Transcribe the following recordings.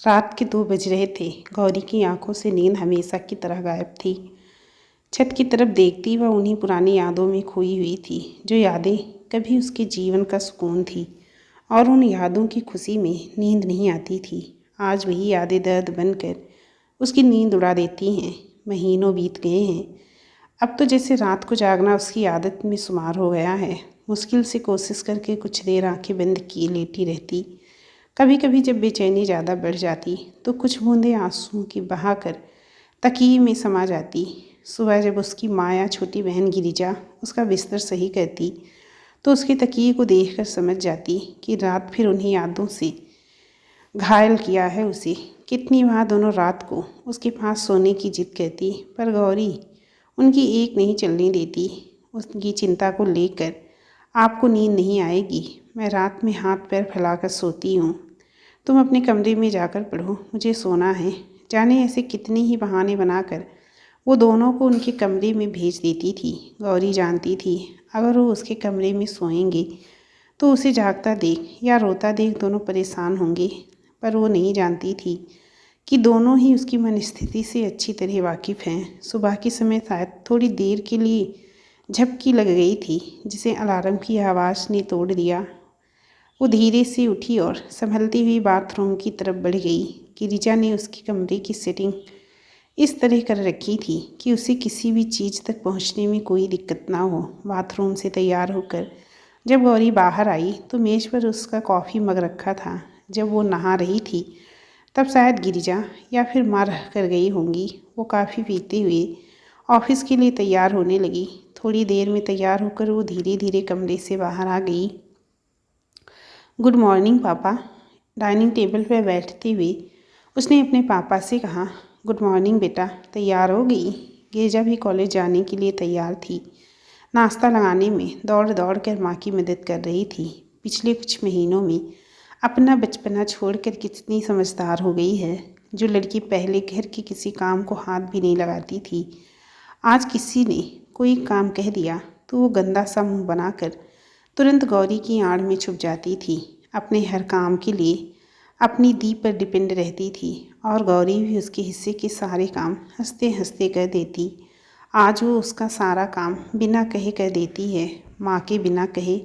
रात के 2 बज रहे थे। गौरी की आंखों से नींद हमेशा की तरह गायब थी। छत की तरफ देखती वह उन्हीं पुरानी यादों में खोई हुई थी, जो यादें कभी उसके जीवन का सुकून थी और उन यादों की खुशी में नींद नहीं आती थी। आज वही यादें दर्द बनकर उसकी नींद उड़ा देती हैं। महीनों बीत गए हैं। अब तो जैसे रात को जागना उसकी आदत में शुमार हो गया है। मुश्किल से कोशिश करके कुछ देर आंखें बंद किए लेटी रहती। कभी कभी जब बेचैनी ज़्यादा बढ़ जाती तो कुछ बूंदें आंसुओं की बहाकर तकिए में समा जाती। सुबह जब उसकी माँ या छोटी बहन गिरिजा उसका बिस्तर सही करती तो उसके तकिए को देखकर समझ जाती कि रात फिर उन्हीं यादों से घायल किया है उसे। कितनी बार दोनों रात को उसके पास सोने की जिद करती, पर गौरी उनकी एक नहीं चलने देती। उसकी चिंता को लेकर, आपको नींद नहीं आएगी, मैं रात में हाथ पैर फैलाकर सोती हूँ, तुम अपने कमरे में जाकर पढ़ो, मुझे सोना है। जाने ऐसे कितने ही बहाने बनाकर वो दोनों को उनके कमरे में भेज देती थी। गौरी जानती थी अगर वो उसके कमरे में सोएंगे तो उसे जागता देख या रोता देख दोनों परेशान होंगे, पर वो नहीं जानती थी कि दोनों ही उसकी मनस्थिति से अच्छी तरह वाकिफ़ हैं। सुबह के समय शायद थोड़ी देर के लिए झपकी लग गई थी, जिसे अलार्म की आवाज़ ने तोड़ दिया। वो धीरे से उठी और संभलती हुई बाथरूम की तरफ बढ़ गई। गिरिजा ने उसके कमरे की सेटिंग इस तरह कर रखी थी कि उसे किसी भी चीज़ तक पहुंचने में कोई दिक्कत ना हो। बाथरूम से तैयार होकर जब गौरी बाहर आई तो मेज़ पर उसका कॉफ़ी मग रखा था। जब वो नहा रही थी तब शायद गिरिजा या फिर माँ रह कर गई होंगी। वो काफ़ी पीते हुए ऑफिस के लिए तैयार होने लगी। थोड़ी देर में तैयार होकर वो धीरे धीरे कमरे से बाहर आ गई। गुड मॉर्निंग पापा। डाइनिंग टेबल पर बैठते हुए उसने अपने पापा से कहा, गुड मॉर्निंग बेटा, तैयार हो गई? गिरिजा भी कॉलेज जाने के लिए तैयार थी। नाश्ता लगाने में दौड़ दौड़ कर माँ की मदद कर रही थी। पिछले कुछ महीनों में अपना बचपना छोड़कर कितनी समझदार हो गई है। जो लड़की पहले घर के किसी काम को हाथ भी नहीं लगाती थी, आज किसी ने कोई काम कह दिया तो वो गंदा सा मुँह बनाकर तुरंत गौरी की आड़ में छुप जाती थी। अपने हर काम के लिए अपनी दी पर डिपेंड रहती थी और गौरी भी उसके हिस्से के सारे काम हंसते हंसते कर देती। आज वो उसका सारा काम बिना कहे कर देती है। माँ के बिना कहे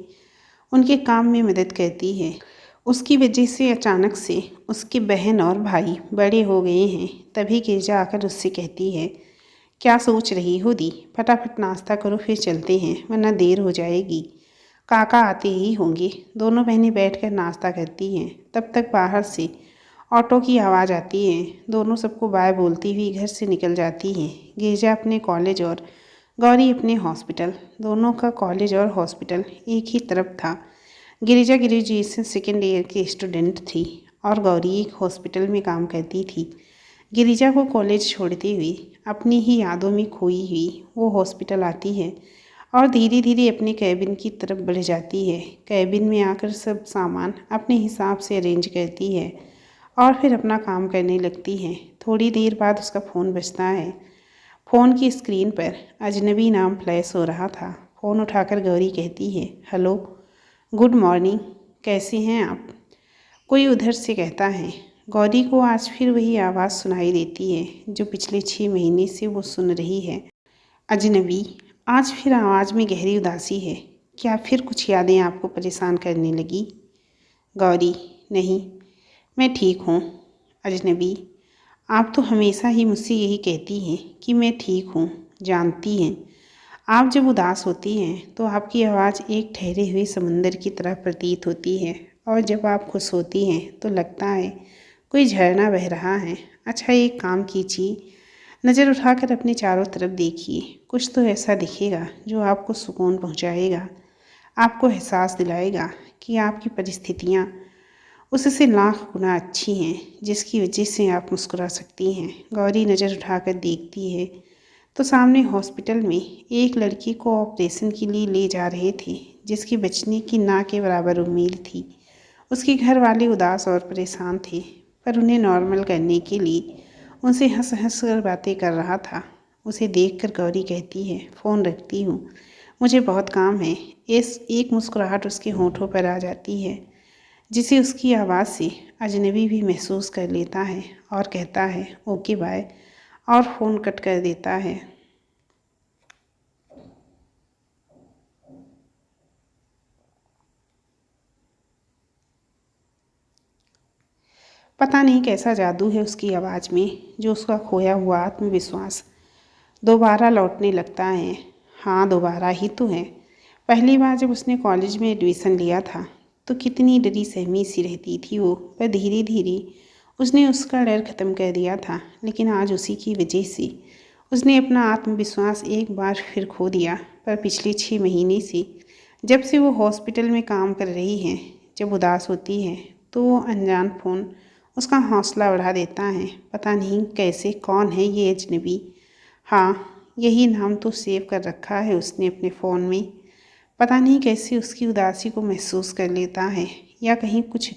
उनके काम में मदद करती है। उसकी वजह से अचानक से उसके बहन और भाई बड़े हो गए हैं। तभी गिरजा आकर उससे कहती है, क्या सोच रही हो दी? फटाफट नाश्ता करो, फिर चलते हैं, वरना देर हो जाएगी। काका आते ही होंगे। दोनों बहनें बैठकर नाश्ता करती हैं। तब तक बाहर से ऑटो की आवाज़ आती है। दोनों सबको बाय बोलती हुई घर से निकल जाती हैं। गिरजा अपने कॉलेज और गौरी अपने हॉस्पिटल। दोनों का कॉलेज और हॉस्पिटल एक ही तरफ था। गिरिजा ग्रेजुएशन सेकेंड ईयर की स्टूडेंट थी और गौरी एक हॉस्पिटल में काम करती थी। गिरिजा को कॉलेज छोड़ते हुए अपनी ही यादों में खोई हुई वो हॉस्पिटल आती है और धीरे धीरे अपने कैबिन की तरफ बढ़ जाती है। कैबिन में आकर सब सामान अपने हिसाब से अरेंज करती है और फिर अपना काम करने लगती है। थोड़ी देर बाद उसका फ़ोन बजता है। फ़ोन की स्क्रीन पर अजनबी नाम फ्लैश हो रहा था। फ़ोन उठाकर गौरी कहती है, हेलो, गुड मॉर्निंग, कैसे हैं आप? कोई उधर से कहता है। गौरी को आज फिर वही आवाज़ सुनाई देती है जो पिछले 6 महीने से वो सुन रही है। अजनबी। आज फिर आवाज़ में गहरी उदासी है। क्या फिर कुछ यादें आपको परेशान करने लगी? गौरी, नहीं, मैं ठीक हूँ। अजनबी, आप तो हमेशा ही मुझसे यही कहती हैं कि मैं ठीक हूँ। जानती हैं, आप जब उदास होती हैं तो आपकी आवाज़ एक ठहरे हुए समंदर की तरह प्रतीत होती है और जब आप खुश होती हैं तो लगता है कोई झरना बह रहा है। अच्छा, एक काम कीजिए, नज़र उठाकर अपने चारों तरफ देखिए। कुछ तो ऐसा दिखेगा जो आपको सुकून पहुंचाएगा, आपको एहसास दिलाएगा कि आपकी परिस्थितियां उससे लाख गुना अच्छी हैं, जिसकी वजह से आप मुस्कुरा सकती हैं। गौरी नज़र उठाकर देखती है तो सामने हॉस्पिटल में एक लड़की को ऑपरेशन के लिए ले जा रहे थे, जिसकी बचने की ना के बराबर उम्मीद थी। उसके घर वाले उदास और परेशान थे, पर उन्हें नॉर्मल करने के लिए उनसे हंस हंस कर बातें कर रहा था। उसे देखकर गौरी कहती है, फ़ोन रखती हूँ, मुझे बहुत काम है। इस एक मुस्कुराहट उसके होठों पर आ जाती है। जिसे उसकी आवाज़ से अजनबी भी महसूस कर लेता है और कहता है ओके बाय और फ़ोन कट कर देता है। पता नहीं कैसा जादू है उसकी आवाज़ में जो उसका खोया हुआ आत्मविश्वास दोबारा लौटने लगता है। हाँ, दोबारा ही तो है। पहली बार जब उसने कॉलेज में एडमिशन लिया था तो कितनी डरी सहमी सी रहती थी वो, पर धीरे धीरे उसने उसका डर ख़त्म कर दिया था। लेकिन आज उसी की वजह से उसने अपना आत्मविश्वास एक बार फिर खो दिया। पर पिछले 6 महीने से जब से वो हॉस्पिटल में काम कर रही है, जब उदास होती है तो वो अनजान फ़ोन उसका हौसला बढ़ा देता है। पता नहीं कैसे, कौन है ये अजनबी। हाँ, यही नाम तो सेव कर रखा है उसने अपने फ़ोन में। पता नहीं कैसे उसकी उदासी को महसूस कर लेता है या कहीं कुछ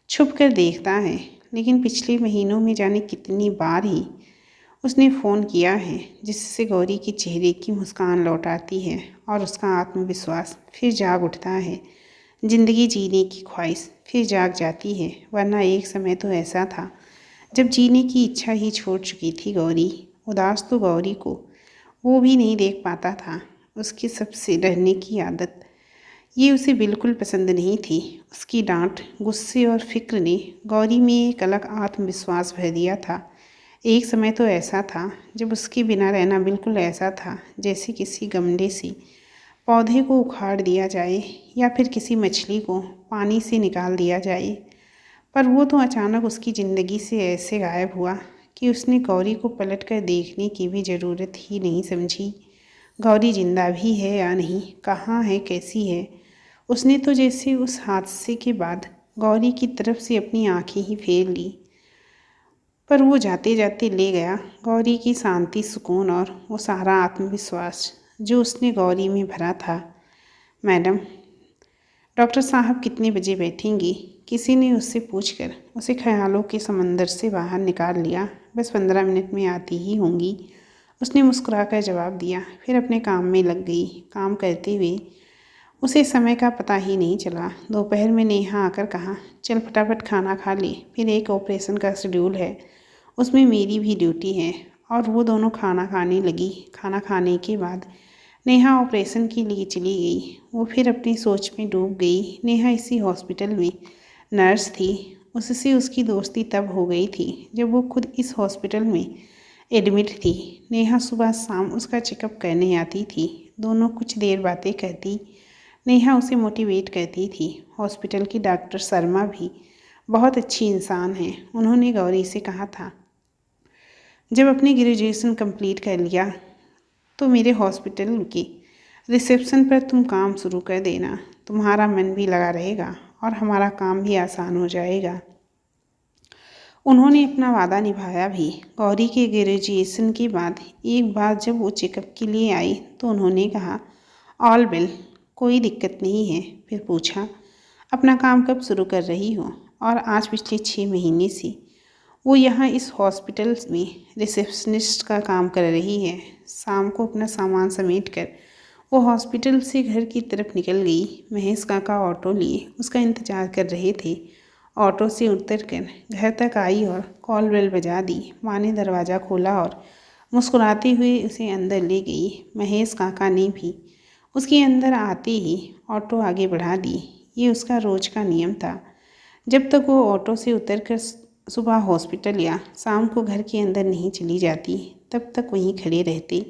छुप कर देखता है। लेकिन पिछले महीनों में जाने कितनी बार ही उसने फ़ोन किया है जिससे गौरी के चेहरे की मुस्कान लौट आती है और उसका आत्मविश्वास फिर जाग उठता है। ज़िंदगी जीने की ख्वाहिश फिर जाग जाती है। वरना एक समय तो ऐसा था जब जीने की इच्छा ही छोड़ चुकी थी गौरी। उदास तो गौरी को वो भी नहीं देख पाता था। उसकी सबसे डरने की आदत ये उसे बिल्कुल पसंद नहीं थी। उसकी डांट, गुस्से और फिक्र ने गौरी में एक अलग आत्मविश्वास भर दिया था। एक समय तो ऐसा था जब उसके बिना रहना बिल्कुल ऐसा था जैसे किसी गमले से पौधे को उखाड़ दिया जाए या फिर किसी मछली को पानी से निकाल दिया जाए। पर वो तो अचानक उसकी ज़िंदगी से ऐसे गायब हुआ कि उसने गौरी को पलट कर देखने की भी ज़रूरत ही नहीं समझी। गौरी जिंदा भी है या नहीं, कहाँ है, कैसी है। उसने तो जैसे उस हादसे के बाद गौरी की तरफ से अपनी आंखें ही फेर ली। पर वो जाते जाते ले गया गौरी की शांति, सुकून और वो सारा आत्मविश्वास जो उसने गौरी में भरा था। मैडम, डॉक्टर साहब कितने बजे बैठेंगी? किसी ने उससे पूछकर उसे ख्यालों के समंदर से बाहर निकाल लिया। बस 15 मिनट में आती ही होंगी, उसने मुस्कुराकर जवाब दिया। फिर अपने काम में लग गई। काम करते हुए उसे समय का पता ही नहीं चला। दोपहर में नेहा आकर कहा, चल फटाफट खाना खा ले, फिर एक ऑपरेशन का शेड्यूल है, उसमें मेरी भी ड्यूटी है। और वो दोनों खाना खाने लगी। खाना खाने के बाद नेहा ऑपरेशन के लिए चली गई। वो फिर अपनी सोच में डूब गई। नेहा इसी हॉस्पिटल में नर्स थी। उससे उसकी दोस्ती तब हो गई थी जब वो खुद इस हॉस्पिटल में एडमिट थी। नेहा सुबह शाम उसका चेकअप करने आती थी। दोनों कुछ देर बातें करती। नेहा उसे मोटिवेट करती थी। हॉस्पिटल की डॉक्टर शर्मा भी बहुत अच्छी इंसान है। उन्होंने गौरी से कहा था, जब अपनी ग्रेजुएशन कंप्लीट कर लिया तो मेरे हॉस्पिटल के रिसेप्शन पर तुम काम शुरू कर देना। तुम्हारा मन भी लगा रहेगा और हमारा काम भी आसान हो जाएगा। उन्होंने अपना वादा निभाया भी। गौरी के ग्रेजुएशन के बाद एक बार जब वो चेकअप के लिए आई तो उन्होंने कहा, ऑल वेल, कोई दिक्कत नहीं है। फिर पूछा, अपना काम कब शुरू कर रही हो? और आज पिछले 6 महीने से वो यहाँ इस हॉस्पिटल में रिसेप्शनिस्ट का काम कर रही है। शाम को अपना सामान समेट कर वो हॉस्पिटल से घर की तरफ निकल गई। महेश काका ऑटो लिए उसका इंतज़ार कर रहे थे। ऑटो से उतरकर घर तक आई और कॉल बेल बजा दी। माँ ने दरवाज़ा खोला और मुस्कुराते हुए उसे अंदर ले गई। महेश काका ने भी उसके अंदर आते ही ऑटो आगे बढ़ा दी। ये उसका रोज़ का नियम था। जब तक वो ऑटो से उतरकर सुबह हॉस्पिटल या शाम को घर के अंदर नहीं चली जाती, तब तक वहीं खड़े रहते।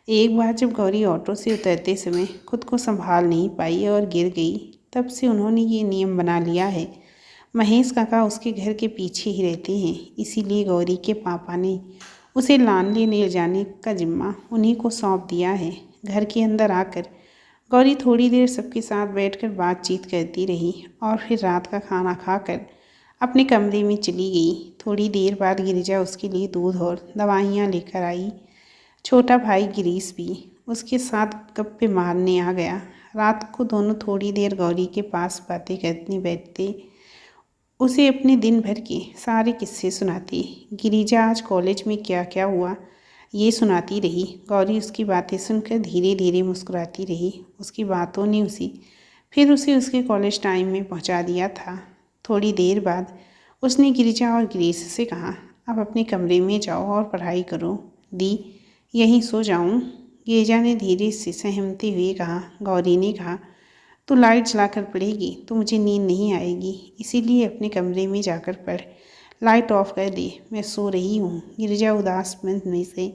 एक बार जब गौरी ऑटो से उतरते समय खुद को संभाल नहीं पाई और गिर गई, तब से उन्होंने ये नियम बना लिया है। महेश काका उसके घर के पीछे ही रहते हैं, इसीलिए गौरी के पापा ने उसे लाने ले जाने का जिम्मा उन्हीं को सौंप दिया है। घर के अंदर आकर गौरी थोड़ी देर सबके साथ बैठकर बातचीत करती रही और फिर रात का खाना खाकर अपने कमरे में चली गई। थोड़ी देर बाद गिरिजा उसके लिए दूध और दवाइयाँ लेकर आई। छोटा भाई गिरीश भी उसके साथ गप्पे मारने आ गया। रात को दोनों थोड़ी देर गौरी के पास बातें करने बैठते, उसे अपने दिन भर के सारे किस्से सुनाती। गिरिजा आज कॉलेज में क्या क्या हुआ ये सुनाती रही। गौरी उसकी बातें सुनकर धीरे धीरे मुस्कुराती रही। उसकी बातों ने उसे फिर उसके कॉलेज टाइम में पहुंचा दिया था। थोड़ी देर बाद उसने गिरिजा और ग्रेस से कहा, अब अपने कमरे में जाओ और पढ़ाई करो। दी, यहीं सो जाऊं? गिरिजा ने धीरे से सहमते हुए कहा। गौरी ने कहा, तू लाइट जलाकर पढ़ेगी तो मुझे नींद नहीं आएगी, इसीलिए अपने कमरे में जाकर पढ़। लाइट ऑफ कर दे, मैं सो रही हूँ। गिरिजा उदास मन में से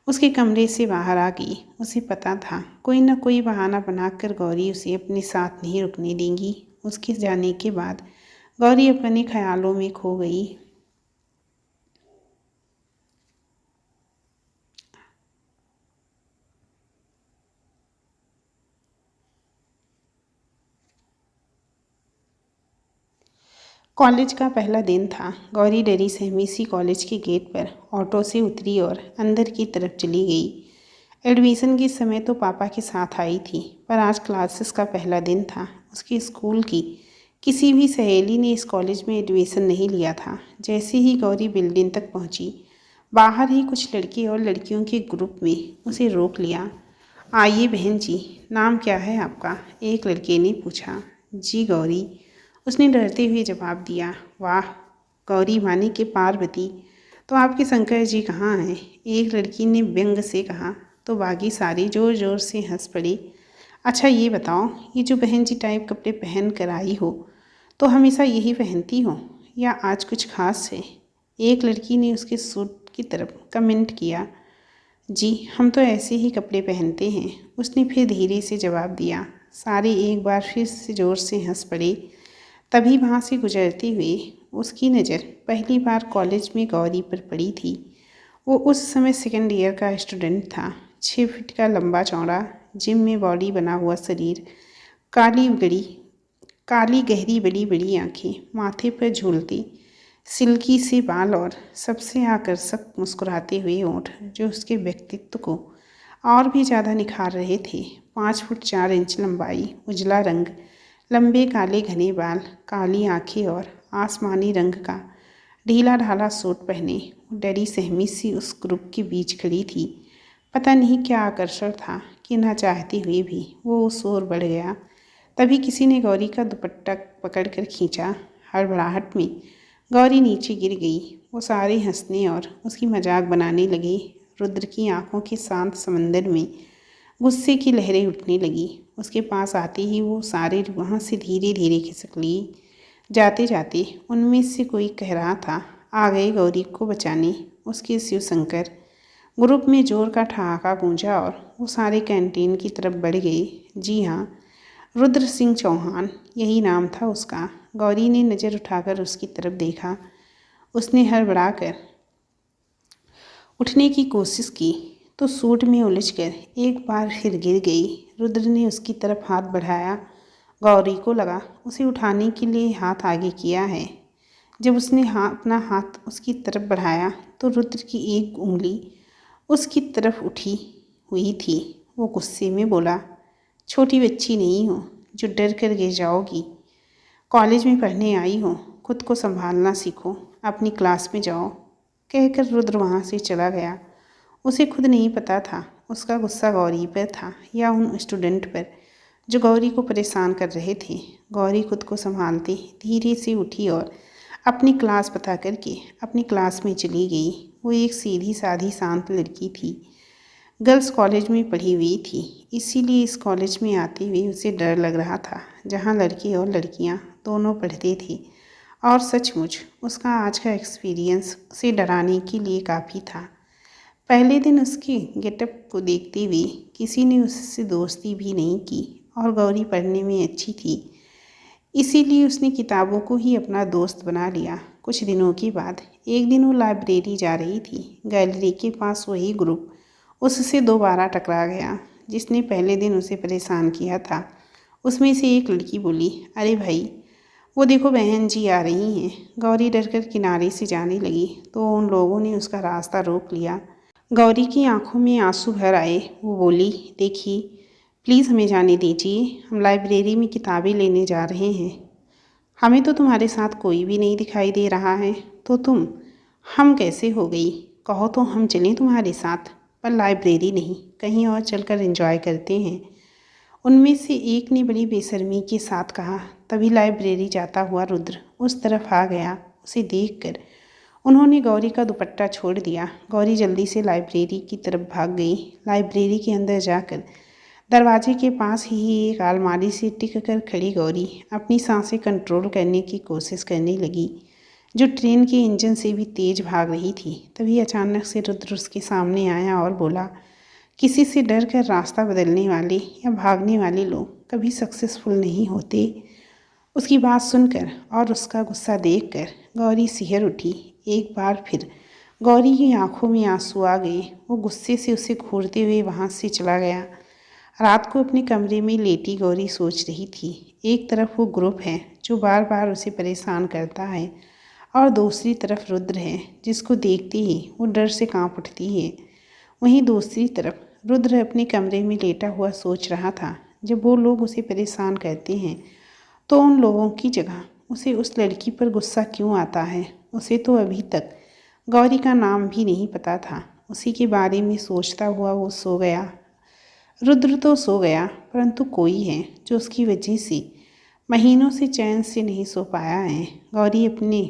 उसके कमरे से बाहर आ गई। उसे पता था कोई न कोई बहाना बनाकर गौरी उसे अपने साथ नहीं रुकने देंगी। उसके जाने के बाद गौरी अपने ख्यालों में खो गई। कॉलेज का पहला दिन था। गौरी डरी सहमी सी कॉलेज के गेट पर ऑटो से उतरी और अंदर की तरफ चली गई। एडमिशन के समय तो पापा के साथ आई थी, पर आज क्लासेस का पहला दिन था। उसके स्कूल की किसी भी सहेली ने इस कॉलेज में एडमिशन नहीं लिया था। जैसे ही गौरी बिल्डिंग तक पहुंची, बाहर ही कुछ लड़के और लड़कियों के ग्रुप में उसे रोक लिया। आइए बहन जी, नाम क्या है आपका? एक लड़के ने पूछा। जी गौरी, उसने डरते हुए जवाब दिया। वाह, गौरी माने कि पार्वती, तो आपके शंकर जी कहाँ हैं? एक लड़की ने व्यंग से कहा, तो बाकी सारे ज़ोर ज़ोर से हंस पड़े। अच्छा ये बताओ, ये जो बहन जी टाइप कपड़े पहन कर आई हो, तो हमेशा यही पहनती हो या आज कुछ खास है? एक लड़की ने उसके सूट की तरफ कमेंट किया। जी, हम तो ऐसे ही कपड़े पहनते हैं, उसने फिर धीरे से जवाब दिया। सारे एक बार फिर से ज़ोर से हंस पड़े। तभी वहाँ से गुजरते हुए उसकी नज़र पहली बार कॉलेज में गौरी पर पड़ी थी। वो उस समय सेकेंड ईयर का स्टूडेंट था। 6 फीट का लंबा चौड़ा, जिम में बॉडी बना हुआ शरीर, काली गहरी बड़ी बड़ी आँखें, माथे पर झूलती सिल्की से बाल और सबसे आकर्षक मुस्कुराते हुए होंठ, जो उसके व्यक्तित्व को और भी ज़्यादा निखार रहे थे। 5 फुट 4 इंच लंबाई, उजला रंग, लंबे काले घने बाल, काली आंखें और आसमानी रंग का ढीला ढाला सूट पहने डरी सहमी सी उस ग्रुप के बीच खड़ी थी। पता नहीं क्या आकर्षण था कि ना चाहते हुए भी वो उस ओर बढ़ गया। तभी किसी ने गौरी का दुपट्टा पकड़कर खींचा। हड़बड़ाहट में गौरी नीचे गिर गई। वो सारे हंसने और उसकी मजाक बनाने लगे। रुद्र की आंखों के शांत समंदर में गुस्से की लहरें उठने लगी। उसके पास आते ही वो सारे वहाँ से धीरे धीरे खिसक ली। जाते जाते उनमें से कोई कह रहा था, आ गए गौरी को बचाने उसके शिव शंकर। ग्रुप में जोर का ठहाका गूंजा और वो सारे कैंटीन की तरफ बढ़ गए। जी हाँ, रुद्र सिंह चौहान, यही नाम था उसका। गौरी ने नज़र उठाकर उसकी तरफ देखा। उसने हड़बड़ाकर उठने की कोशिश की तो सूट में उलझकर एक बार फिर गिर गई। रुद्र ने उसकी तरफ हाथ बढ़ाया। गौरी को लगा उसे उठाने के लिए हाथ आगे किया है। जब उसने अपना हाथ उसकी तरफ बढ़ाया तो रुद्र की एक उंगली उसकी तरफ उठी हुई थी। वो गुस्से में बोला, छोटी बच्ची नहीं हो जो डर कर गिर जाओगी। कॉलेज में पढ़ने आई हो, खुद को संभालना सीखो, अपनी क्लास में जाओ। कहकर रुद्र वहाँ से चला गया। उसे खुद नहीं पता था उसका गुस्सा गौरी पर था या उन स्टूडेंट पर जो गौरी को परेशान कर रहे थे। गौरी खुद को संभालते धीरे से उठी और अपनी क्लास पता करके अपनी क्लास में चली गई। वो एक सीधी साधी शांत लड़की थी। गर्ल्स कॉलेज में पढ़ी हुई थी, इसीलिए इस कॉलेज में आते हुए उसे डर लग रहा था, जहाँ लड़के और लड़कियाँ दोनों पढ़ते थे। और सचमुच उसका आज का एक्सपीरियंस उसे डराने के लिए काफ़ी था। पहले दिन उसके गेटअप को देखते हुए किसी ने उससे दोस्ती भी नहीं की और गौरी पढ़ने में अच्छी थी, इसीलिए उसने किताबों को ही अपना दोस्त बना लिया। कुछ दिनों के बाद एक दिन वो लाइब्रेरी जा रही थी। गैलरी के पास वही ग्रुप उससे दोबारा टकरा गया जिसने पहले दिन उसे परेशान किया था। उसमें से एक लड़की बोली, अरे भाई, वो देखो बहन जी आ रही हैं। गौरी डरकर किनारे से जाने लगी तो उन लोगों ने उसका रास्ता रोक लिया। गौरी की आंखों में आंसू भर आए। वो बोली, देखिए प्लीज़ हमें जाने दीजिए, हम लाइब्रेरी में किताबें लेने जा रहे हैं। हमें तो तुम्हारे साथ कोई भी नहीं दिखाई दे रहा है, तो तुम हम कैसे हो गई? कहो तो हम चलें तुम्हारे साथ, पर लाइब्रेरी नहीं, कहीं और चलकर एंजॉय करते हैं। उनमें से एक ने बड़ी बेशर्मी के साथ कहा। तभी लाइब्रेरी जाता हुआ रुद्र उस तरफ आ गया। उसे देखकर उन्होंने गौरी का दुपट्टा छोड़ दिया। गौरी जल्दी से लाइब्रेरी की तरफ भाग गई। लाइब्रेरी के अंदर जाकर दरवाजे के पास ही एक अलमारी से टिक कर खड़ी गौरी अपनी सांसें कंट्रोल करने की कोशिश करने लगी, जो ट्रेन के इंजन से भी तेज भाग रही थी। तभी अचानक से रुद्र उसके सामने आया और बोला, किसी से डर कर रास्ता बदलने वाले या भागने वाले लोग कभी सक्सेसफुल नहीं होते। उसकी बात सुनकर और उसका गुस्सा देखकर गौरी सिहर उठी। एक बार फिर गौरी की आंखों में आंसू आ गए। वो गुस्से से उसे घूरते हुए वहाँ से चला गया। रात को अपने कमरे में लेटी गौरी सोच रही थी। एक तरफ वो ग्रुप है जो बार बार उसे परेशान करता है और दूसरी तरफ रुद्र है जिसको देखते ही वो डर से कांप उठती है। वहीं दूसरी तरफ रुद्र अपने कमरे में लेटा हुआ सोच रहा था, जब वो लोग उसे परेशान करते हैं तो उन लोगों की जगह उसे उस लड़की पर गुस्सा क्यों आता है। उसे तो अभी तक गौरी का नाम भी नहीं पता था। उसी के बारे में सोचता हुआ वो सो गया। रुद्र तो सो गया, परंतु कोई है जो उसकी वजह से महीनों से चैन से नहीं सो पाया है। गौरी अपने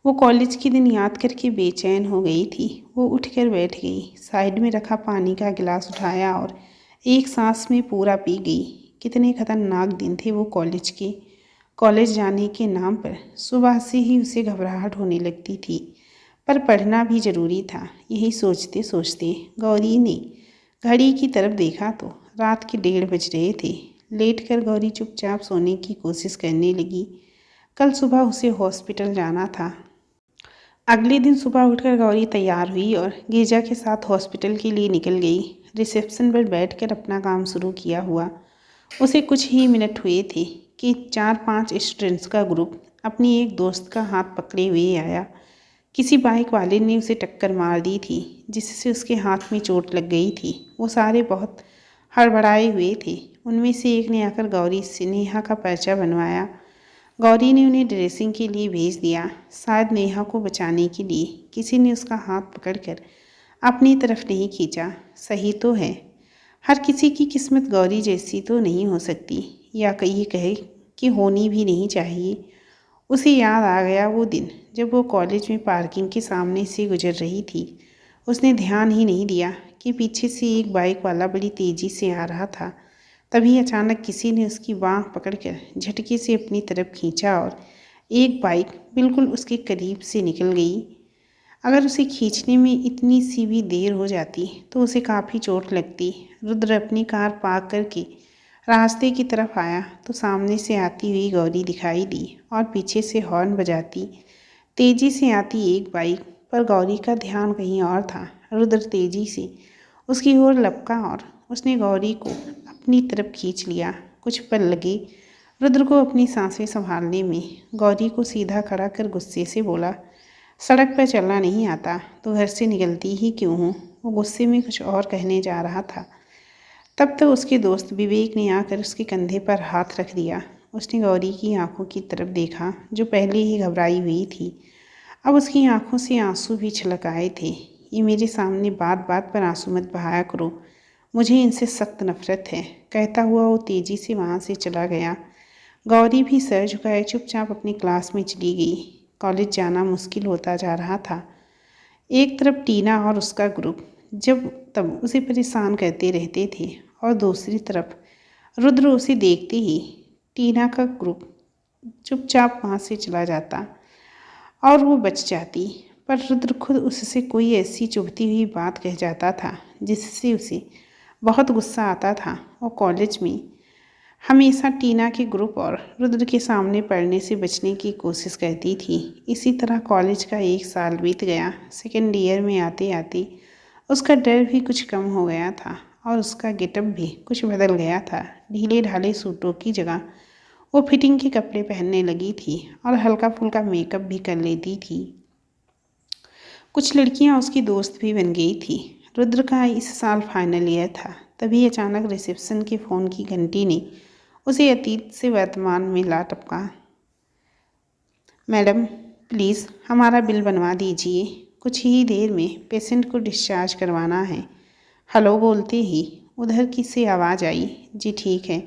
वो कॉलेज के दिन याद करके बेचैन हो गई थी। वो उठकर बैठ गई, साइड में रखा पानी का गिलास उठाया और एक सांस में पूरा पी गई। कितने खतरनाक दिन थे वो कॉलेज के। कॉलेज जाने के नाम पर सुबह से ही उसे घबराहट होने लगती थी, पर पढ़ना भी ज़रूरी था। यही सोचते सोचते गौरी ने घड़ी की तरफ देखा तो रात के 1:30 बज रहे थे। लेटकर गौरी चुपचाप सोने की कोशिश करने लगी। कल सुबह उसे हॉस्पिटल जाना था। अगले दिन सुबह उठकर गौरी तैयार हुई और गिरजा के साथ हॉस्पिटल के लिए निकल गई। रिसेप्शन पर बैठकर अपना काम शुरू किया हुआ उसे कुछ ही मिनट हुए थे कि 4-5 स्टूडेंट्स का ग्रुप अपनी एक दोस्त का हाथ पकड़े हुए आया। किसी बाइक वाले ने उसे टक्कर मार दी थी, जिससे उसके हाथ में चोट लग गई थी। वो सारे बहुत हड़बड़ाए हुए थे। उनमें से एक ने आकर गौरी से नेहा का पर्चा बनवाया। गौरी ने उन्हें ड्रेसिंग के लिए भेज दिया। शायद नेहा को बचाने के लिए किसी ने उसका हाथ पकड़कर अपनी तरफ नहीं खींचा। सही तो है, हर किसी की किस्मत गौरी जैसी तो नहीं हो सकती, या ये कहे कि होनी भी नहीं चाहिए। उसे याद आ गया वो दिन जब वो कॉलेज में पार्किंग के सामने से गुजर रही थी। उसने ध्यान ही नहीं दिया कि पीछे से एक बाइक वाला बड़ी तेज़ी से आ रहा था। तभी अचानक किसी ने उसकी बाँह पकड़कर झटके से अपनी तरफ खींचा और एक बाइक बिल्कुल उसके करीब से निकल गई। अगर उसे खींचने में इतनी सी भी देर हो जाती तो उसे काफ़ी चोट लगती। रुद्र अपनी कार पार्क करके रास्ते की तरफ आया तो सामने से आती हुई गौरी दिखाई दी और पीछे से हॉर्न बजाती तेज़ी से आती एक बाइक पर गौरी का ध्यान कहीं और था। रुद्र तेज़ी से उसकी ओर लपका और उसने गौरी को अपनी तरफ खींच लिया। कुछ पल लगे रुद्र को अपनी सांसें संभालने में। गौरी को सीधा खड़ा कर गुस्से से बोला, सड़क पर चलना नहीं आता तो घर से निकलती ही क्यों हूँ। वो गुस्से में कुछ और कहने जा रहा था, तब तो उसके दोस्त विवेक ने आकर उसके कंधे पर हाथ रख दिया। उसने गौरी की आंखों की तरफ देखा जो पहले ही घबराई हुई थी। अब उसकी आंखों से आंसू भी छलक आए थे। ये मेरे सामने बात बात पर आंसू मत बहाया करो, मुझे इनसे सख्त नफरत है, कहता हुआ वो तेज़ी से वहाँ से चला गया। गौरी भी सर झुकाए चुपचाप अपनी क्लास में चली गई। कॉलेज जाना मुश्किल होता जा रहा था। एक तरफ टीना और उसका ग्रुप जब तब उसे परेशान करते रहते थे और दूसरी तरफ रुद्र उसे देखते ही टीना का ग्रुप चुपचाप वहाँ से चला जाता और वो बच जाती। पर रुद्र खुद उससे कोई ऐसी चुभती हुई बात कह जाता था जिससे उसे बहुत गुस्सा आता था। और कॉलेज में हमेशा टीना के ग्रुप और रुद्र के सामने पढ़ने से बचने की कोशिश करती थी। इसी तरह कॉलेज का 1 साल बीत गया। सेकेंड ईयर में आते आते उसका डर भी कुछ कम हो गया था और उसका गेटअप भी कुछ बदल गया था। ढीले ढाले सूटों की जगह वो फिटिंग के कपड़े पहनने लगी थी और हल्का फुल्का मेकअप भी कर लेती थी। कुछ लड़कियां उसकी दोस्त भी बन गई थी। रुद्र का इस साल फाइनल ईयर था। तभी अचानक रिसेप्शन के फ़ोन की घंटी ने उसे अतीत से वर्तमान में ला टपका। मैडम प्लीज़ हमारा बिल बनवा दीजिए, कुछ ही देर में पेशेंट को डिस्चार्ज करवाना है। हेलो बोलते ही उधर की से आवाज़ आई, जी ठीक है।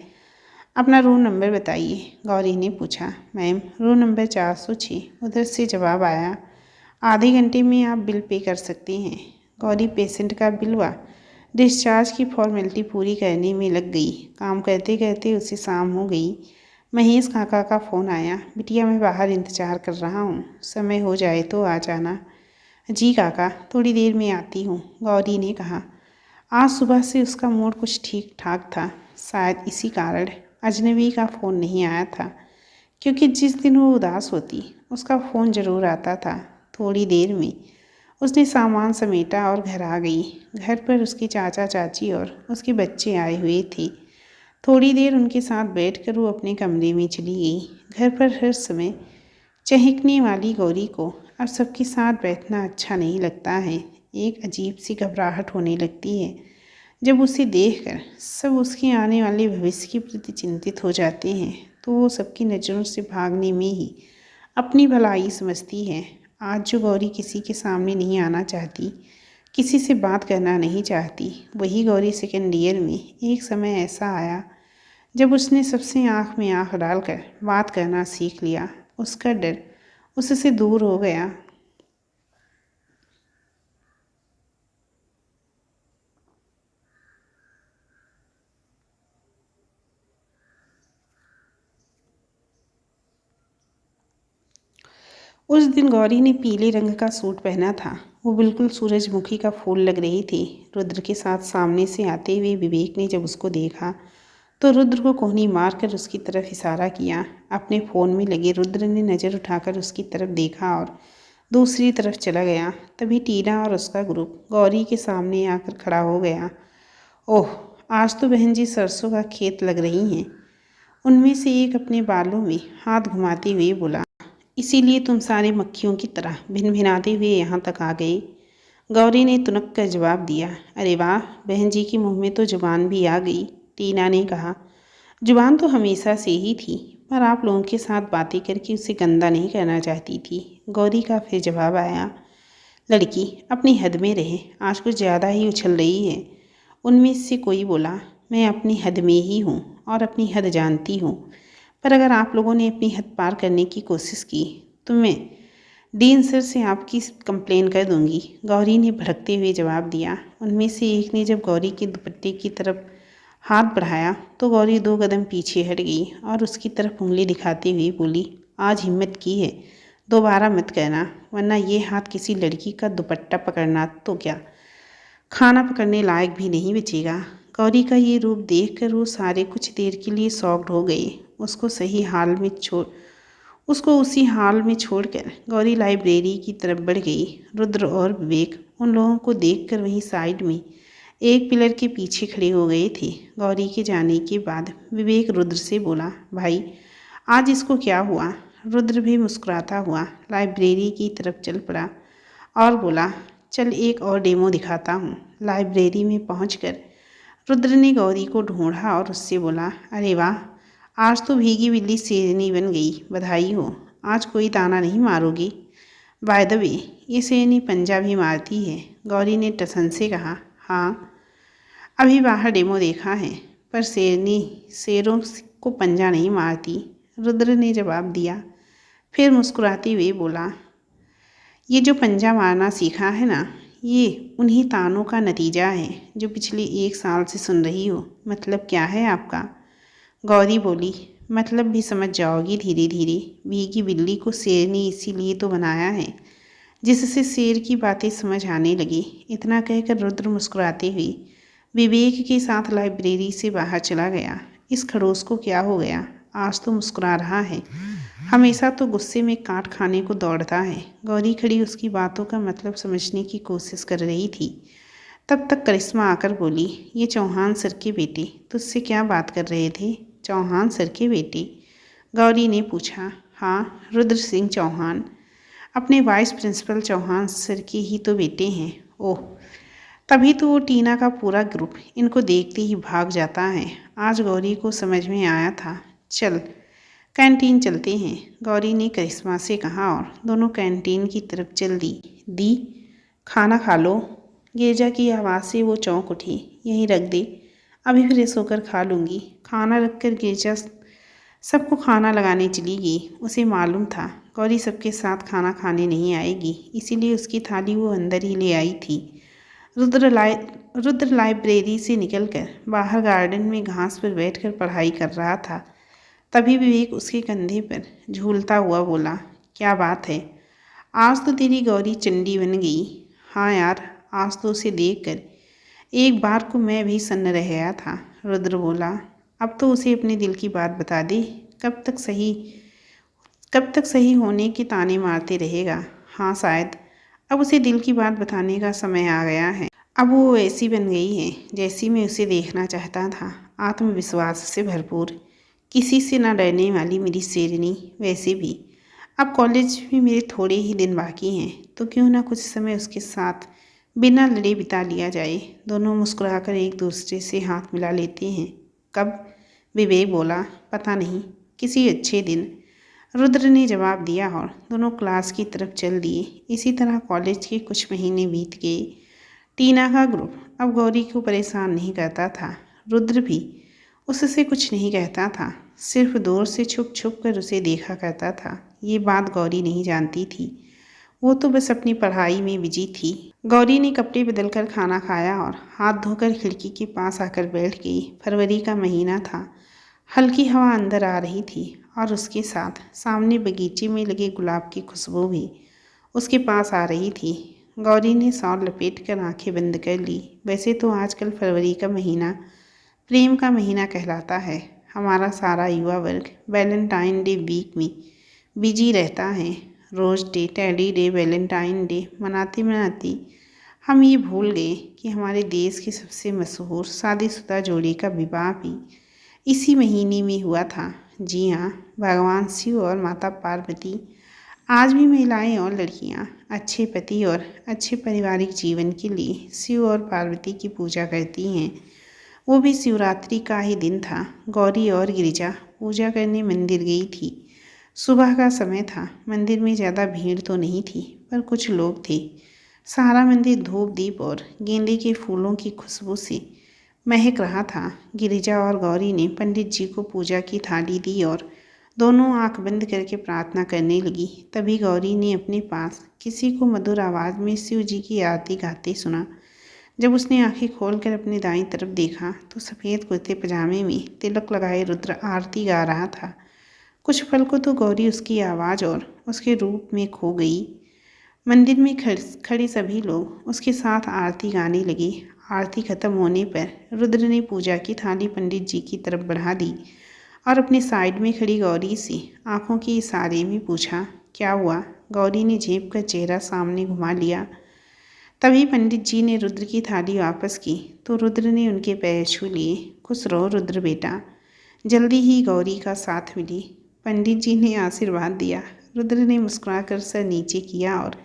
अपना रूम नंबर बताइए, गौरी ने पूछा। मैम, रूम नंबर 406, उधर से जवाब आया। आधे घंटे में आप बिल पे कर सकते हैं। गौरी पेशेंट का बिल व डिस्चार्ज की फॉर्मेलिटी पूरी करने में लग गई। काम करते करते उसे शाम हो गई। महेश काका का फ़ोन आया। बिटिया, मैं बाहर इंतज़ार कर रहा हूँ, समय हो जाए तो आ जाना। जी काका, थोड़ी देर में आती हूँ, गौरी ने कहा। आज सुबह से उसका मूड कुछ ठीक ठाक था। शायद इसी कारण अजनबी का फ़ोन नहीं आया था, क्योंकि जिस दिन वो उदास होती उसका फ़ोन ज़रूर आता था। थोड़ी देर में उसने सामान समेटा और घर आ गई। घर पर उसके चाचा चाची और उसके बच्चे आए हुए थे। थोड़ी देर उनके साथ बैठकर वो अपने कमरे में चली गई। घर पर हर समय चहकने वाली गौरी को अब सबके साथ बैठना अच्छा नहीं लगता है। एक अजीब सी घबराहट होने लगती है जब उसे देखकर सब उसके आने वाले भविष्य के प्रति चिंतित हो जाते हैं, तो वो सबकी नज़रों से भागने में ही अपनी भलाई समझती है। आज जो गौरी किसी के सामने नहीं आना चाहती, किसी से बात करना नहीं चाहती, वही गौरी सेकेंड ईयर में एक समय ऐसा आया जब उसने सबसे आँख में आँख डालकर बात करना सीख लिया। उसका डर उससे दूर हो गया। उस दिन गौरी ने पीले रंग का सूट पहना था। वो बिल्कुल सूरजमुखी का फूल लग रही थी। रुद्र के साथ सामने से आते हुए विवेक ने जब उसको देखा तो रुद्र को कोहनी मारकर उसकी तरफ इशारा किया। अपने फ़ोन में लगे रुद्र ने नज़र उठाकर उसकी तरफ देखा और दूसरी तरफ चला गया। तभी टीना और उसका ग्रुप गौरी के सामने आकर खड़ा हो गया। ओह, आज तो बहन जी सरसों का खेत लग रही हैं। उनमें से एक अपने बालों में हाथ घुमाते हुए बोला। इसीलिए तुम सारे मक्खियों की तरह भिन भिनाते हुए यहाँ तक आ गए। गौरी ने तुनक कर जवाब दिया। अरे वाह, बहन जी के मुंह में तो जुबान भी आ गई। टीना ने कहा। जुबान तो हमेशा से ही थी, पर आप लोगों के साथ बातें करके उसे गंदा नहीं करना चाहती थी। गौरी का फिर जवाब आया। लड़की अपनी हद में रहे, आज कुछ ज़्यादा ही उछल रही है। उनमें से कोई बोला। मैं अपनी हद में ही हूँ और अपनी हद जानती हूँ, पर अगर आप लोगों ने अपनी हद पार करने की कोशिश की तो मैं डीन सर से आपकी कंप्लेन कर दूंगी, गौरी ने भड़कते हुए जवाब दिया। उनमें से एक ने जब गौरी के दुपट्टे की तरफ हाथ बढ़ाया तो गौरी 2 कदम पीछे हट गई और उसकी तरफ उंगली दिखाते हुए बोली। आज हिम्मत की है, दोबारा मत कहना, वरना ये हाथ किसी लड़की का दुपट्टा पकड़ना तो क्या, खाना पकड़ने लायक भी नहीं बचेगा। गौरी का ये रूप देखकर वो सारे कुछ देर के लिए शॉक्ड हो गए। उसको उसी हाल में छोड़कर गौरी लाइब्रेरी की तरफ बढ़ गई। रुद्र और विवेक उन लोगों को देखकर वहीं साइड में एक पिलर के पीछे खड़े हो गए थे। गौरी के जाने के बाद विवेक रुद्र से बोला। भाई, आज इसको क्या हुआ? रुद्र भी मुस्कुराता हुआ लाइब्रेरी की तरफ चल पड़ा और बोला। चल एक और डेमो दिखाता हूँ। लाइब्रेरी में पहुंचकर रुद्र ने गौरी को ढूंढा और उससे बोला। अरे वाह, आज तो भीगी बिल्ली शेरनी बन गई, बधाई हो। आज कोई ताना नहीं मारोगी? बाय द वे, ये शेरनी पंजा भी मारती है, गौरी ने टसन से कहा। हाँ, अभी बाहर डेमो देखा है, पर शेरनी शेरों को पंजा नहीं मारती, रुद्र ने जवाब दिया। फिर मुस्कुराते हुए बोला। ये जो पंजा मारना सीखा है ना, ये उन्हीं तानों का नतीजा है जो पिछले 1 साल से सुन रही हो। मतलब क्या है आपका? गौरी बोली। मतलब भी समझ जाओगी धीरे धीरे। भीगी बिल्ली को शेरनी इसीलिए तो बनाया है जिससे शेर की बातें समझ आने लगी। इतना कहकर रुद्र मुस्कुराते हुए विवेक के साथ लाइब्रेरी से बाहर चला गया। इस खड़ूस को क्या हो गया? आज तो मुस्कुरा रहा है, हमेशा तो गुस्से में काट खाने को दौड़ता है। गौरी खड़ी उसकी बातों का मतलब समझने की कोशिश कर रही थी। तब तक करिश्मा आकर बोली। ये चौहान सर के बेटे तुझसे क्या बात कर रहे थे? चौहान सर के बेटे? गौरी ने पूछा। हाँ, रुद्र सिंह चौहान, अपने वाइस प्रिंसिपल चौहान सर के ही तो बेटे हैं। ओह, तभी तो वो टीना का पूरा ग्रुप इनको देखते ही भाग जाता है। आज गौरी को समझ में आया था। चल कैंटीन चलते हैं, गौरी ने करिश्मा से कहा और दोनों कैंटीन की तरफ चल दी। खाना खा लो। गिरजा की आवाज़ से वो चौंक उठी। यहीं रख दे, अभी फ्रेश होकर खा लूँगी। खाना रखकर गिरिजा सबको खाना लगाने चली गई। उसे मालूम था गौरी सबके साथ खाना खाने नहीं आएगी, इसीलिए उसकी थाली वो अंदर ही ले आई थी। रुद्र लाइब्रेरी से निकलकर बाहर गार्डन में घास पर बैठकर पढ़ाई कर रहा था। तभी विवेक उसके कंधे पर झूलता हुआ बोला, क्या बात है, आज तो तेरी गौरी चंडी बन गई। हाँ यार, आज तो उसे देखकर एक बार को मैं भी सन्न रह गया था। रुद्र बोला, अब तो उसे अपने दिल की बात बता दे। कब तक सही होने के ताने मारते रहेगा। हाँ, शायद अब उसे दिल की बात बताने का समय आ गया है। अब वो ऐसी बन गई है जैसी मैं उसे देखना चाहता था, आत्मविश्वास से भरपूर, किसी से ना डरने वाली मेरी शेरनी। वैसे भी अब कॉलेज में मेरे थोड़े ही दिन बाकी हैं, तो क्यों ना कुछ समय उसके साथ बिना लड़े बिता लिया जाए। दोनों मुस्कुराकर एक दूसरे से हाथ मिला लेते हैं। कब? विवेक बोला, पता नहीं, किसी अच्छे दिन, रुद्र ने जवाब दिया और दोनों क्लास की तरफ चल दिए। इसी तरह कॉलेज के कुछ महीने बीत गए। टीना का ग्रुप अब गौरी को परेशान नहीं करता था। रुद्र भी उससे कुछ नहीं कहता था, सिर्फ दूर से छुप छुप कर उसे देखा करता था। ये बात गौरी नहीं जानती थी, वो तो बस अपनी पढ़ाई में बिजी थी। गौरी ने कपड़े बदलकर खाना खाया और हाथ धोकर खिड़की के पास आकर बैठ गई। फरवरी का महीना था, हल्की हवा अंदर आ रही थी और उसके साथ सामने बगीचे में लगे गुलाब की खुशबू भी उसके पास आ रही थी। गौरी ने शॉल लपेट कर आंखें बंद कर ली। वैसे तो आजकल फरवरी का महीना प्रेम का महीना कहलाता है। हमारा सारा युवा वर्ग वैलेंटाइन डे वीक में बिजी रहता है। Rose day, teddy day, Valentine day मनाते मनाते हम ये भूल गए कि हमारे देश के सबसे मशहूर शादीशुदा जोड़ी का विवाह भी इसी महीने में हुआ था। जी हाँ, भगवान शिव और माता पार्वती। आज भी महिलाएं और लड़कियां अच्छे पति और अच्छे पारिवारिक जीवन के लिए शिव और पार्वती की पूजा करती हैं। वो भी शिवरात्रि का ही दिन था। गौरी और गिरिजा पूजा करने मंदिर गई थी। सुबह का समय था। मंदिर में ज़्यादा भीड़ तो नहीं थी, पर कुछ लोग थे। सारा मंदिर धूप दीप और गेंदे के फूलों की खुशबू से महक रहा था। गिरिजा और गौरी ने पंडित जी को पूजा की थाली दी और दोनों आंख बंद करके प्रार्थना करने लगी। तभी गौरी ने अपने पास किसी को मधुर आवाज़ में शिव जी की आरती गाते सुना। जब उसने आंखें खोलकर अपनी दाईं तरफ देखा तो सफ़ेद कुर्ते पजामे में तिलक लगाए रुद्र आरती गा रहा था। कुछ पल को तो गौरी उसकी आवाज़ और उसके रूप में खो गई। मंदिर में खड़े सभी लोग उसके साथ आरती गाने लगे। आरती खत्म होने पर रुद्र ने पूजा की थाली पंडित जी की तरफ बढ़ा दी और अपने साइड में खड़ी गौरी से आंखों के इशारे में पूछा, क्या हुआ? गौरी ने झेप कर चेहरा सामने घुमा लिया। तभी पंडित जी ने रुद्र की थाली वापस की तो रुद्र ने उनके पैर छू लिए। खुश रहो रुद्र बेटा, जल्दी ही गौरी का साथ मिली। पंडित जी ने आशीर्वाद दिया। रुद्र ने मुस्कुराकर सर नीचे किया और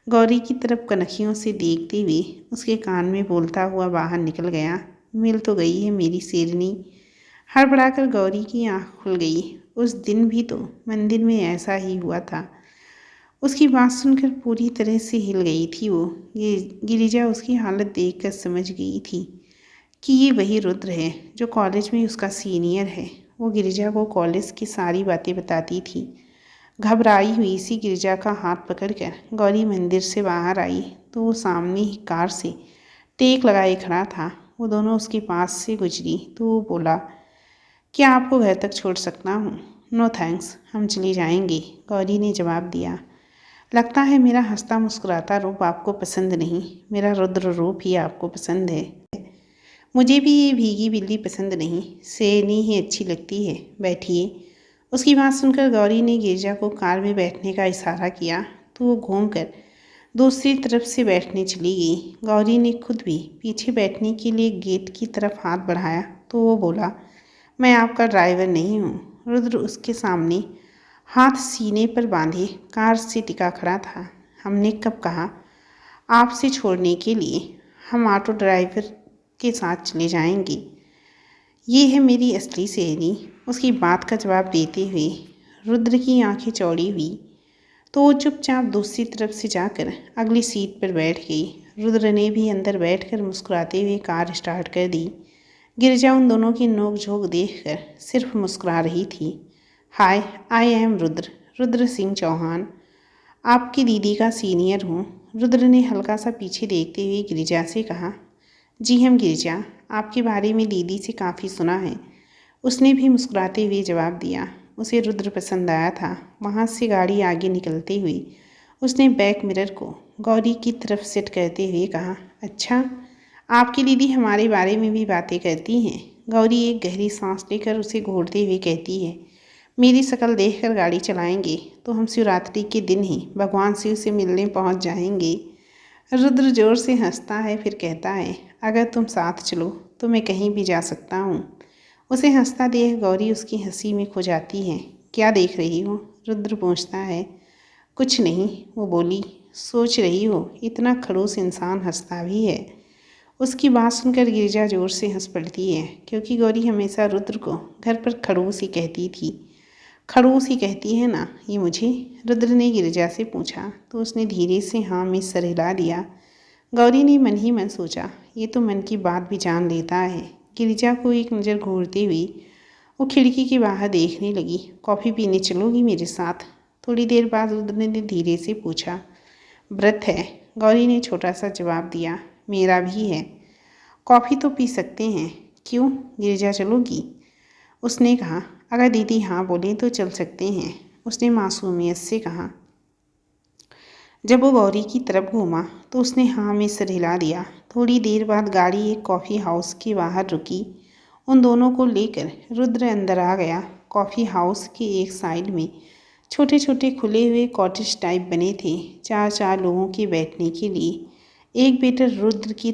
गौरी की तरफ कनखियों से देखते हुए उसके कान में बोलता हुआ बाहर निकल गया, मिल तो गई है मेरी शेरनी। हड़बड़ाकर गौरी की आंख खुल गई। उस दिन भी तो मंदिर में ऐसा ही हुआ था। उसकी बात सुनकर पूरी तरह से हिल गई थी वो। गिरिजा उसकी हालत देखकर समझ गई थी कि ये वही रुद्र है जो कॉलेज में उसका सीनियर है। वो गिरिजा को कॉलेज की सारी बातें बताती थी। घबराई हुई सी गिरिजा का हाथ पकड़कर गौरी मंदिर से बाहर आई तो वो सामने ही कार से टेक लगाए खड़ा था। वो दोनों उसके पास से गुजरी तो वो बोला, क्या आपको घर तक छोड़ सकता हूँ? नो थैंक्स, हम चले जाएंगे, गौरी ने जवाब दिया। लगता है मेरा हंसता मुस्कुराता रूप आपको पसंद नहीं, मेरा रुद्र रूप ही आपको पसंद है। मुझे भी ये भीगी बिल्ली पसंद नहीं, शेरनी ही अच्छी लगती है, बैठिए। उसकी बात सुनकर गौरी ने गिरिजा को कार में बैठने का इशारा किया तो वो घूमकर दूसरी तरफ से बैठने चली गई। गौरी ने खुद भी पीछे बैठने के लिए गेट की तरफ हाथ बढ़ाया तो वो बोला, मैं आपका ड्राइवर नहीं हूँ। रुद्र उसके सामने हाथ सीने पर बांधे कार से टिका खड़ा था। हमने कब कहा आपसे छोड़ने के लिए? हम ऑटो ड्राइवर के साथ चले जाएंगे। ये है मेरी असली शेरनी। उसकी बात का जवाब देते हुए रुद्र की आंखें चौड़ी हुई तो वो चुपचाप दूसरी तरफ से जाकर अगली सीट पर बैठ गई। रुद्र ने भी अंदर बैठकर मुस्कुराते हुए कार स्टार्ट कर दी। गिरिजा उन दोनों की नोक-झोंक देखकर सिर्फ मुस्कुरा रही थी। हाय, आई एम रुद्र, रुद्र सिंह चौहान। आपकी दीदी का सीनियर हूँ। रुद्र ने हल्का सा पीछे देखते हुए गिरिजा से कहा। जी हम गिरिजा, आपके बारे में दीदी से काफ़ी सुना है। उसने भी मुस्कुराते हुए जवाब दिया। उसे रुद्र पसंद आया था। वहाँ से गाड़ी आगे निकलते हुए उसने बैक मिरर को गौरी की तरफ सेट करते हुए कहा, अच्छा, आपकी दीदी हमारे बारे में भी बातें करती हैं। गौरी एक गहरी सांस लेकर उसे घूरते हुए कहती है, मेरी शक्ल देखकर गाड़ी चलाएंगे तो हम शिवरात्रि के दिन ही भगवान शिव से मिलने पहुंच जाएंगे। रुद्र जोर से हंसता है, फिर कहता है, अगर तुम साथ चलो तो मैं कहीं भी जा सकता हूँ। उसे हंसता देख गौरी उसकी हंसी में खो जाती है। क्या देख रही हो? रुद्र पूछता है। कुछ नहीं, वो बोली। सोच रही हो इतना खड़ूस इंसान हंसता भी है? उसकी बात सुनकर गिरिजा जोर से हंस पड़ती है, क्योंकि गौरी हमेशा रुद्र को घर पर खड़ूस ही कहती थी। खड़ूस ही कहती है ना ये मुझे? रुद्र ने गिरिजा से पूछा तो उसने धीरे से हाँ में सर हिला दिया। गौरी ने मन ही मन सोचा, ये तो मन की बात भी जान लेता है। गिरिजा को एक नज़र घूरती हुई वो खिड़की के बाहर देखने लगी। कॉफ़ी पीने चलोगी मेरे साथ? थोड़ी देर बाद रुद्र ने धीरे से पूछा। व्रत है, गौरी ने छोटा सा जवाब दिया। मेरा भी है। कॉफ़ी तो पी सकते हैं। क्यों, गिरिजा चलोगी? उसने कहा। अगर दीदी हाँ बोले तो चल सकते हैं, उसने मासूमियत से कहा। जब वो गौरी की तरफ घूमा तो उसने हाँ में सिर हिला दिया। थोड़ी देर बाद गाड़ी एक कॉफ़ी हाउस के बाहर रुकी। उन दोनों को लेकर रुद्र अंदर आ गया। कॉफ़ी हाउस के एक साइड में छोटे छोटे खुले हुए कॉटेज टाइप बने थे, चार चार लोगों के बैठने के लिए। एक वेटर रुद्र की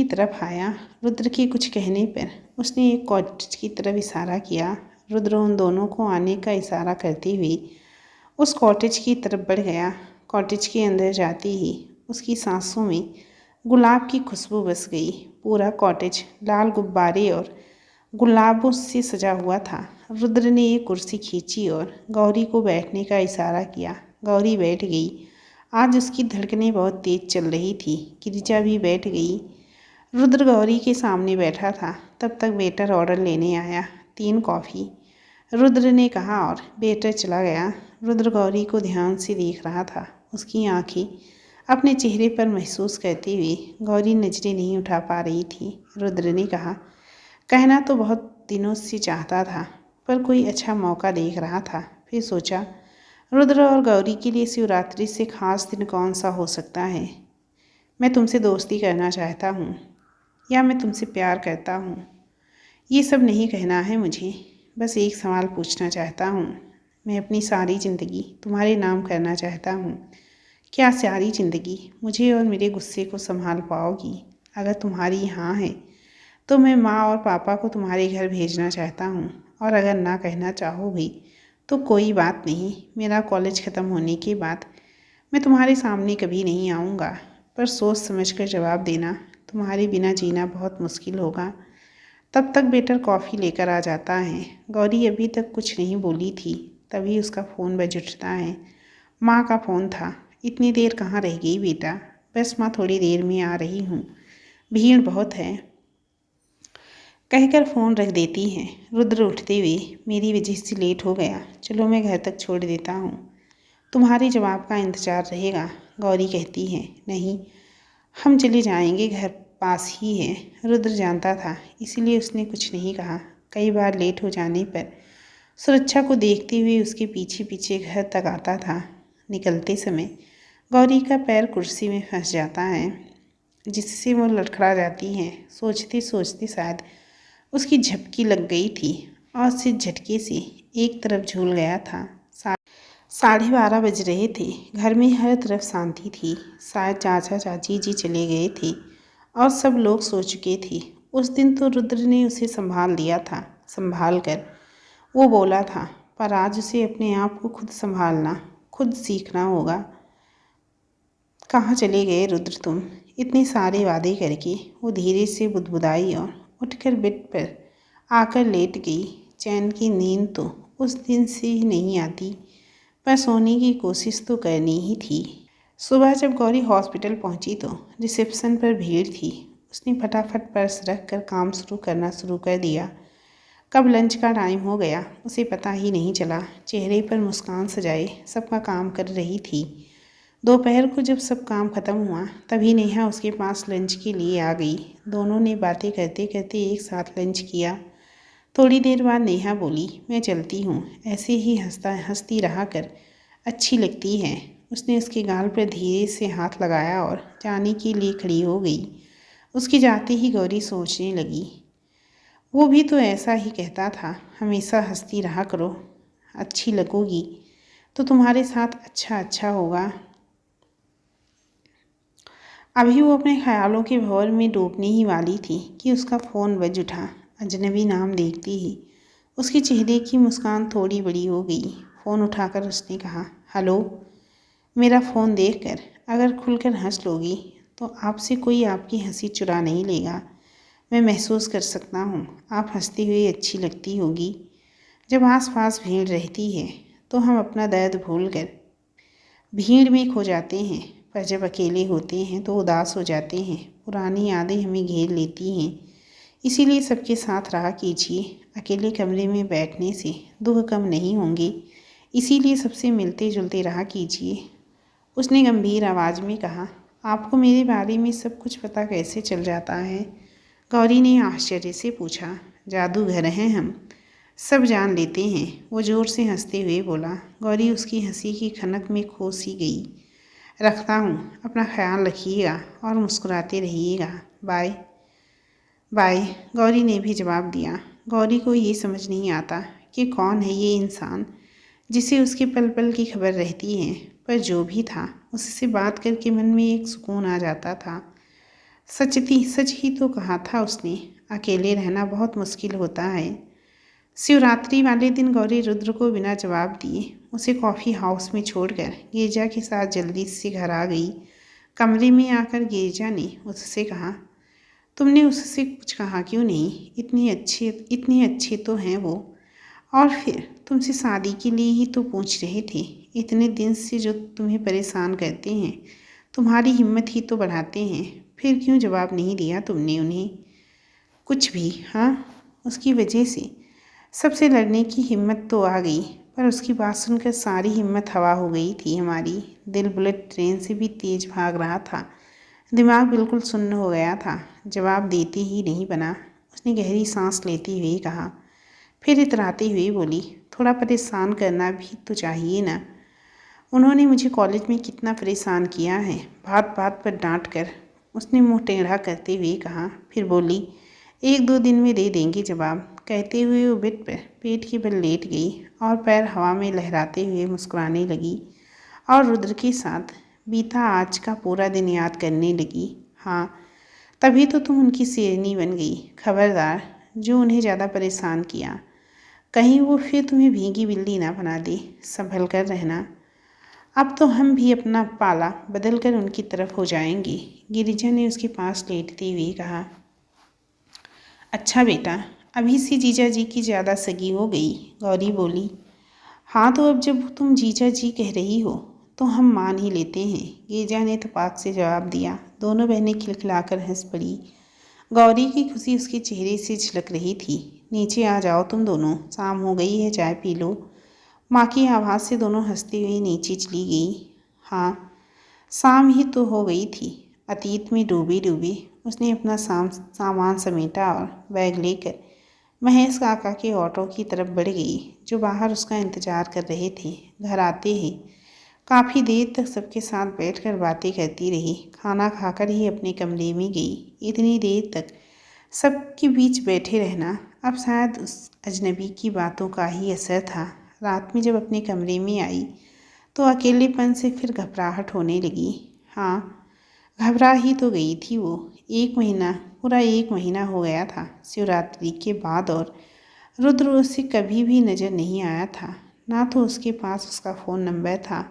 तरफ आया। रुद्र के कुछ कहने पर उसने एक कॉटेज की तरफ इशारा किया। रुद्र उन दोनों को आने का इशारा करते हुए उस कॉटेज की तरफ बढ़ गया। कॉटेज के अंदर जाते ही उसकी सांसों में गुलाब की खुशबू बस गई। पूरा कॉटेज लाल गुब्बारे और गुलाबों से सजा हुआ था। रुद्र ने एक कुर्सी खींची और गौरी को बैठने का इशारा किया। गौरी बैठ गई। आज उसकी धड़कनें बहुत तेज चल रही थी। गिरिजा भी बैठ गई। रुद्र गौरी के सामने बैठा था। तब तक वेटर ऑर्डर लेने आया। 3 कॉफ़ी, रुद्र ने कहा और वेटर चला गया। रुद्र गौरी को ध्यान से देख रहा था। उसकी आंखें अपने चेहरे पर महसूस करते हुए गौरी नजरें नहीं उठा पा रही थी। रुद्र ने कहा, कहना तो बहुत दिनों से चाहता था, पर कोई अच्छा मौका देख रहा था। फिर सोचा, रुद्र और गौरी के लिए शिवरात्रि से खास दिन कौन सा हो सकता है? मैं तुमसे दोस्ती करना चाहता हूँ, या मैं तुमसे प्यार करता हूँ, ये सब नहीं कहना है मुझे। बस एक सवाल पूछना चाहता हूँ। मैं अपनी सारी ज़िंदगी तुम्हारे नाम करना चाहता हूँ। क्या सारी ज़िंदगी मुझे और मेरे गुस्से को संभाल पाओगी? अगर तुम्हारी हाँ है तो मैं माँ और पापा को तुम्हारे घर भेजना चाहता हूँ, और अगर ना कहना चाहो भी तो कोई बात नहीं। मेरा कॉलेज ख़त्म होने के बाद मैं तुम्हारे सामने कभी नहीं आऊँगा, पर सोच समझ कर जवाब देना। तुम्हारे बिना जीना बहुत मुश्किल होगा। तब तक वेटर कॉफ़ी लेकर आ जाता है। गौरी अभी तक कुछ नहीं बोली थी, तभी उसका फ़ोन बज उठता है। माँ का फ़ोन था। इतनी देर कहाँ रह गई बेटा? बस माँ, थोड़ी देर में आ रही हूँ, भीड़ बहुत है, कहकर फ़ोन रख देती हैं। रुद्र उठते हुए, मेरी वजह से लेट हो गया, चलो मैं घर तक छोड़ देता हूँ, तुम्हारे जवाब का इंतज़ार रहेगा। गौरी कहती है, नहीं, हम चले जाएंगे, घर पास ही है। रुद्र जानता था, इसीलिए उसने कुछ नहीं कहा। कई बार लेट हो जाने पर सुरक्षा को देखते हुए उसके पीछे पीछे घर तक आता था। निकलते समय गौरी का पैर कुर्सी में फंस जाता है, जिससे वो लड़खड़ा जाती हैं। सोचते सोचते शायद उसकी झपकी लग गई थी और सिर झटके से एक तरफ झूल गया था। 12:30 बज रहे थे। घर में हर तरफ शांति थी। शायद चाचा चाची जी चले गए थे और सब लोग सो चुके थे। उस दिन तो रुद्र ने उसे संभाल लिया था, संभाल कर वो बोला था, पर आज उसे अपने आप को खुद संभालना, खुद सीखना होगा। कहाँ चले गए रुद्र तुम? इतने सारे वादे करके वो धीरे से बुदबुदाई और उठकर बेड पर आकर लेट गई। चैन की नींद तो उस दिन से ही नहीं आती, पर सोने की कोशिश तो करनी ही थी। सुबह जब गौरी हॉस्पिटल पहुंची तो रिसेप्शन पर भीड़ थी। उसने फटाफट पर्स रख कर काम शुरू कर दिया। कब लंच का टाइम हो गया उसे पता ही नहीं चला। चेहरे पर मुस्कान सजाए सबका काम कर रही थी। दोपहर को जब सब काम खत्म हुआ तभी नेहा उसके पास लंच के लिए आ गई। दोनों ने बातें करते करते एक साथ लंच किया। थोड़ी देर बाद नेहा बोली, मैं चलती हूँ, ऐसे ही हंसती रहा कर, अच्छी लगती है। उसने उसके गाल पर धीरे से हाथ लगाया और जाने के लिए खड़ी हो गई। उसके जाते ही गौरी सोचने लगी, वो भी तो ऐसा ही कहता था, हमेशा हंसती रहा करो, अच्छी लगोगी तो तुम्हारे साथ अच्छा अच्छा होगा। अभी वो अपने ख्यालों के भंवर में डूबने ही वाली थी कि उसका फ़ोन बज उठा। अजनबी नाम देखते ही उसके चेहरे की मुस्कान थोड़ी बड़ी हो गई। फ़ोन उठाकर उसने कहा, हेलो। मेरा फ़ोन देखकर अगर खुलकर हंस लोगी तो आपसे कोई आपकी हंसी चुरा नहीं लेगा। मैं महसूस कर सकता हूँ आप हंसती हुई अच्छी लगती होगी। जब आसपास भीड़ रहती है तो हम अपना दर्द भूलकर भीड़ में खो जाते हैं, पर जब अकेले होते हैं तो उदास हो जाते हैं। पुरानी यादें हमें घेर लेती हैं। इसीलिए सबके साथ रहा कीजिए। अकेले कमरे में बैठने से दुख कम नहीं होंगे। इसीलिए सबसे मिलते जुलते रहा कीजिए। उसने गंभीर आवाज़ में कहा, आपको मेरे बारे में सब कुछ पता कैसे चल जाता है? गौरी ने आश्चर्य से पूछा। जादूगर हैं हम, सब जान लेते हैं, वो ज़ोर से हंसते हुए बोला। गौरी उसकी हंसी की खनक में खो सी गई। रखता हूँ, अपना ख्याल रखिएगा और मुस्कुराते रहिएगा, बाय बाय। गौरी ने भी जवाब दिया। गौरी को ये समझ नहीं आता कि कौन है ये इंसान जिसे उसके पल पल की खबर रहती है, पर जो भी था उससे बात करके मन में एक सुकून आ जाता था। सच ही तो कहा था उसने, अकेले रहना बहुत मुश्किल होता है। शिवरात्रि वाले दिन गौरी रुद्र को बिना जवाब दिए उसे कॉफ़ी हाउस में छोड़कर गिरजा के साथ जल्दी से घर आ गई। कमरे में आकर गिरजा ने उससे कहा, तुमने उससे कुछ कहा क्यों नहीं? इतने अच्छे तो हैं वो, और फिर तुमसे शादी के लिए ही तो पूछ रहे थे। इतने दिन से जो तुम्हें परेशान करते हैं तुम्हारी हिम्मत ही तो बढ़ाते हैं। फिर क्यों जवाब नहीं दिया तुमने उन्हें? कुछ भी। हाँ, उसकी वजह से सबसे लड़ने की हिम्मत तो आ गई, पर उसकी बात सुनकर सारी हिम्मत हवा हो गई थी हमारी। दिल बुलेट ट्रेन से भी तेज भाग रहा था। दिमाग बिल्कुल सुन्न हो गया था। जवाब देते ही नहीं बना। उसने गहरी सांस लेते हुए कहा, फिर इतराते हुए बोली, थोड़ा परेशान करना भी तो चाहिए ना। उन्होंने मुझे कॉलेज में कितना परेशान किया है, बात बात पर डांट कर। उसने मुंह टेढ़ा करते हुए कहा। फिर बोली, 1-2 दिन में दे देंगे जवाब। कहते हुए वो बेड पर पेट के बल लेट गई और पैर हवा में लहराते हुए मुस्कुराने लगी और रुद्र के साथ बीता आज का पूरा दिन याद करने लगी। हाँ, तभी तो तुम उनकी शेरनी बन गई। खबरदार, जो उन्हें ज़्यादा परेशान किया, कहीं वो फिर तुम्हें भीगी बिल्ली ना बना दे। संभल कर रहना। अब तो हम भी अपना पाला बदल कर उनकी तरफ हो जाएंगे। गिरिजा ने उसके पास लेटते हुए कहा। अच्छा बेटा, अभी से जीजा जी की ज़्यादा सगी हो गई। गौरी बोली। हाँ, तो अब जब तुम जीजा जी कह रही हो तो हम मान ही लेते हैं, गिरिजा ने तपाक से जवाब दिया। दोनों बहनें खिलखिलाकर हंस पड़ी। गौरी की खुशी उसके चेहरे से झलक रही थी। नीचे आ जाओ तुम दोनों, शाम हो गई है, चाय पी लो। माँ की आवाज़ से दोनों हंसते हुए नीचे चली गई। हाँ, शाम ही तो हो गई थी। अतीत में डूबी डूबी उसने अपना सामान समेटा और बैग लेकर महेश काका के ऑटो की तरफ बढ़ गई, जो बाहर उसका इंतज़ार कर रहे थे। घर आते ही काफ़ी देर तक सबके साथ बैठकर बातें करती रही। खाना खाकर ही अपने कमरे में गई। इतनी देर तक सबके बीच बैठे रहना अब शायद उस अजनबी की बातों का ही असर था। रात में जब अपने कमरे में आई तो अकेलेपन से फिर घबराहट होने लगी। हाँ, घबरा ही तो गई थी वो। पूरा एक महीना हो गया था शिवरात्रि के बाद, और रुद्र उससे कभी भी नज़र नहीं आया था। ना तो उसके पास उसका फ़ोन नंबर था,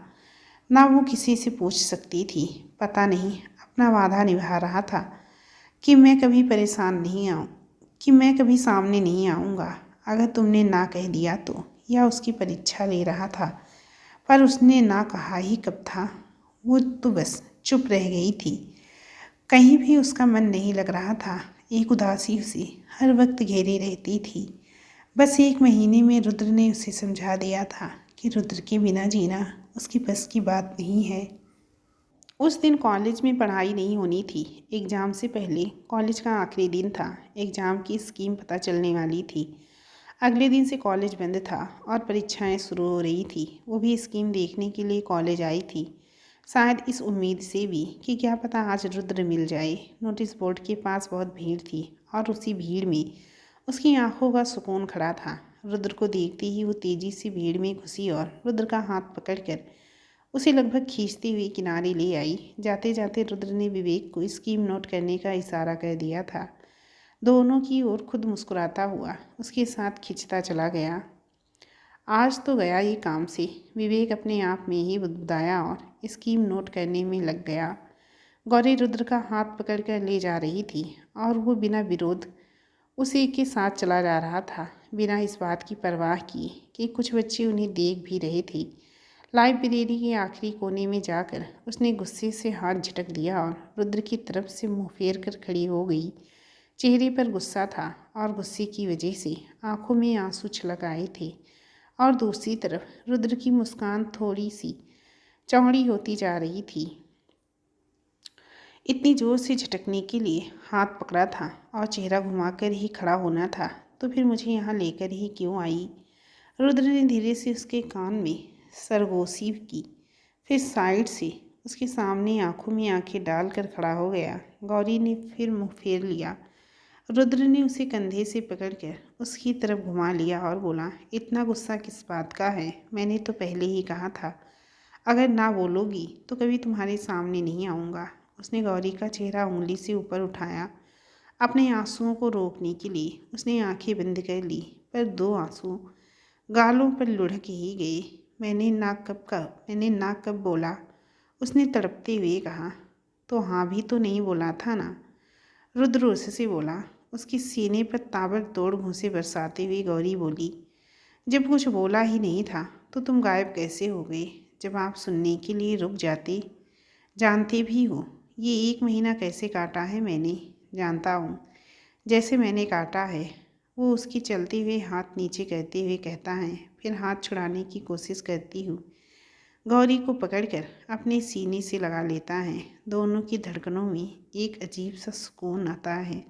ना वो किसी से पूछ सकती थी। पता नहीं अपना वादा निभा रहा था कि मैं कभी सामने नहीं आऊँगा अगर तुमने ना कह दिया तो, या उसकी परीक्षा ले रहा था। पर उसने ना कहा ही कब था। वो तो बस चुप रह गई थी। कहीं भी उसका मन नहीं लग रहा था। एक उदासी उसे हर वक्त घेरे रहती थी। बस 1 महीने में रुद्र ने उसे समझा दिया था कि रुद्र के बिना जीना उसकी बस की बात नहीं है। उस दिन कॉलेज में पढ़ाई नहीं होनी थी। एग्ज़ाम से पहले कॉलेज का आखिरी दिन था। एग्ज़ाम की स्कीम पता चलने वाली थी। अगले दिन से कॉलेज बंद था और परीक्षाएं शुरू हो रही थी। वो भी स्कीम देखने के लिए कॉलेज आई थी, शायद इस उम्मीद से भी कि क्या पता आज रुद्र मिल जाए। नोटिस बोर्ड के पास बहुत भीड़ थी और उसी भीड़ में उसकी आंखों का सुकून खड़ा था। रुद्र को देखते ही वो तेज़ी से भीड़ में घुसी और रुद्र का हाथ पकड़कर उसे लगभग खींचती हुई किनारे ले आई। जाते जाते रुद्र ने विवेक को स्कीम नोट करने का इशारा कर दिया था। दोनों की ओर खुद मुस्कुराता हुआ उसके साथ खिंचता चला गया। आज तो गया ये काम से, विवेक अपने आप में ही बुदबुदाया और स्कीम नोट करने में लग गया। गौरी रुद्र का हाथ पकड़कर ले जा रही थी और वो बिना विरोध उसी के साथ चला जा रहा था, बिना इस बात की परवाह की कि कुछ बच्चे उन्हें देख भी रहे थे। लाइब्रेरी के आखिरी कोने में जाकर उसने गुस्से से हाथ झटक दिया और रुद्र की तरफ से मुंह फेर कर खड़ी हो गई। चेहरे पर गुस्सा था और गुस्से की वजह से आंखों में आंसू छलक आए थे और दूसरी तरफ रुद्र की मुस्कान थोड़ी सी चौड़ी होती जा रही थी। इतनी जोर से झटकने के लिए हाथ पकड़ा था और चेहरा घुमाकर ही खड़ा होना था, तो फिर मुझे यहाँ लेकर ही क्यों आई? रुद्र ने धीरे से उसके कान में सरगोशी की, फिर साइड से उसके सामने आंखों में आंखें डालकर खड़ा हो गया। गौरी ने फिर मुंह फेर लिया। रुद्र ने उसे कंधे से पकड़कर उसकी तरफ घुमा लिया और बोला, इतना गुस्सा किस बात का है? मैंने तो पहले ही कहा था अगर ना बोलोगी तो कभी तुम्हारे सामने नहीं आऊँगा। उसने गौरी का चेहरा उंगली से ऊपर उठाया। अपने आंसुओं को रोकने के लिए उसने आंखें बंद कर ली, पर 2 आंसू गालों पर लुढ़क ही गए। मैंने ना कब बोला? उसने तड़पते हुए कहा। तो हाँ भी तो नहीं बोला था ना? रुद्र उससे बोला। उसके सीने पर ताबड़तोड़ घूंसे बरसाते हुए गौरी बोली, जब कुछ बोला ही नहीं था तो तुम गायब कैसे हो गए? जब आप सुनने के लिए रुक जाते। जानते भी हो ये 1 महीना कैसे काटा है मैंने? जानता हूँ, जैसे मैंने काटा है। वो उसकी चलते हुए हाथ नीचे करते हुए कहता है, फिर हाथ छुड़ाने की कोशिश करती हूँ। गौरी को पकड़कर अपने सीने से लगा लेता है। दोनों की धड़कनों में एक अजीब सा सुकून आता है।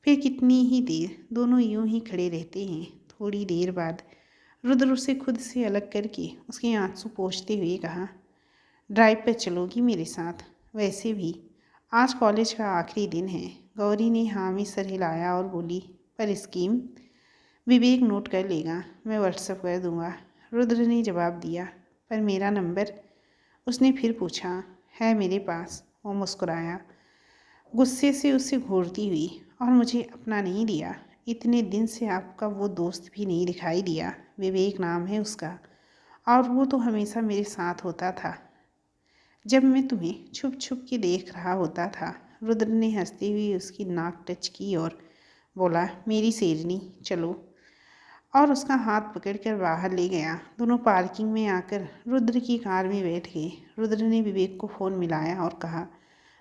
फिर कितनी ही देर दोनों यूं ही खड़े रहते हैं। थोड़ी देर बाद रुद्र उसे खुद से अलग करके उसके आंसू पोंछते हुए कहा, ड्राइव पर चलोगी मेरे साथ? वैसे भी आज कॉलेज का आखिरी दिन है। गौरी ने हाँ में सर हिलाया और बोली, पर स्कीम विवेक नोट कर लेगा, मैं व्हाट्सएप कर दूंगा। रुद्र ने जवाब दिया, पर मेरा नंबर? उसने फिर पूछा। है मेरे पास। वो मुस्कुराया, गुस्से से उसे घूरती हुई। और मुझे अपना नहीं दिया? इतने दिन से आपका वो दोस्त भी नहीं दिखाई दिया। विवेक नाम है उसका, और वो तो हमेशा मेरे साथ होता था जब मैं तुम्हें छुप छुप के देख रहा होता था। रुद्र ने हंसते हुए उसकी नाक टच की और बोला, मेरी शेरनी चलो, और उसका हाथ पकड़कर बाहर ले गया। दोनों पार्किंग में आकर रुद्र की कार में बैठ गए। रुद्र ने विवेक को फ़ोन मिलाया और कहा,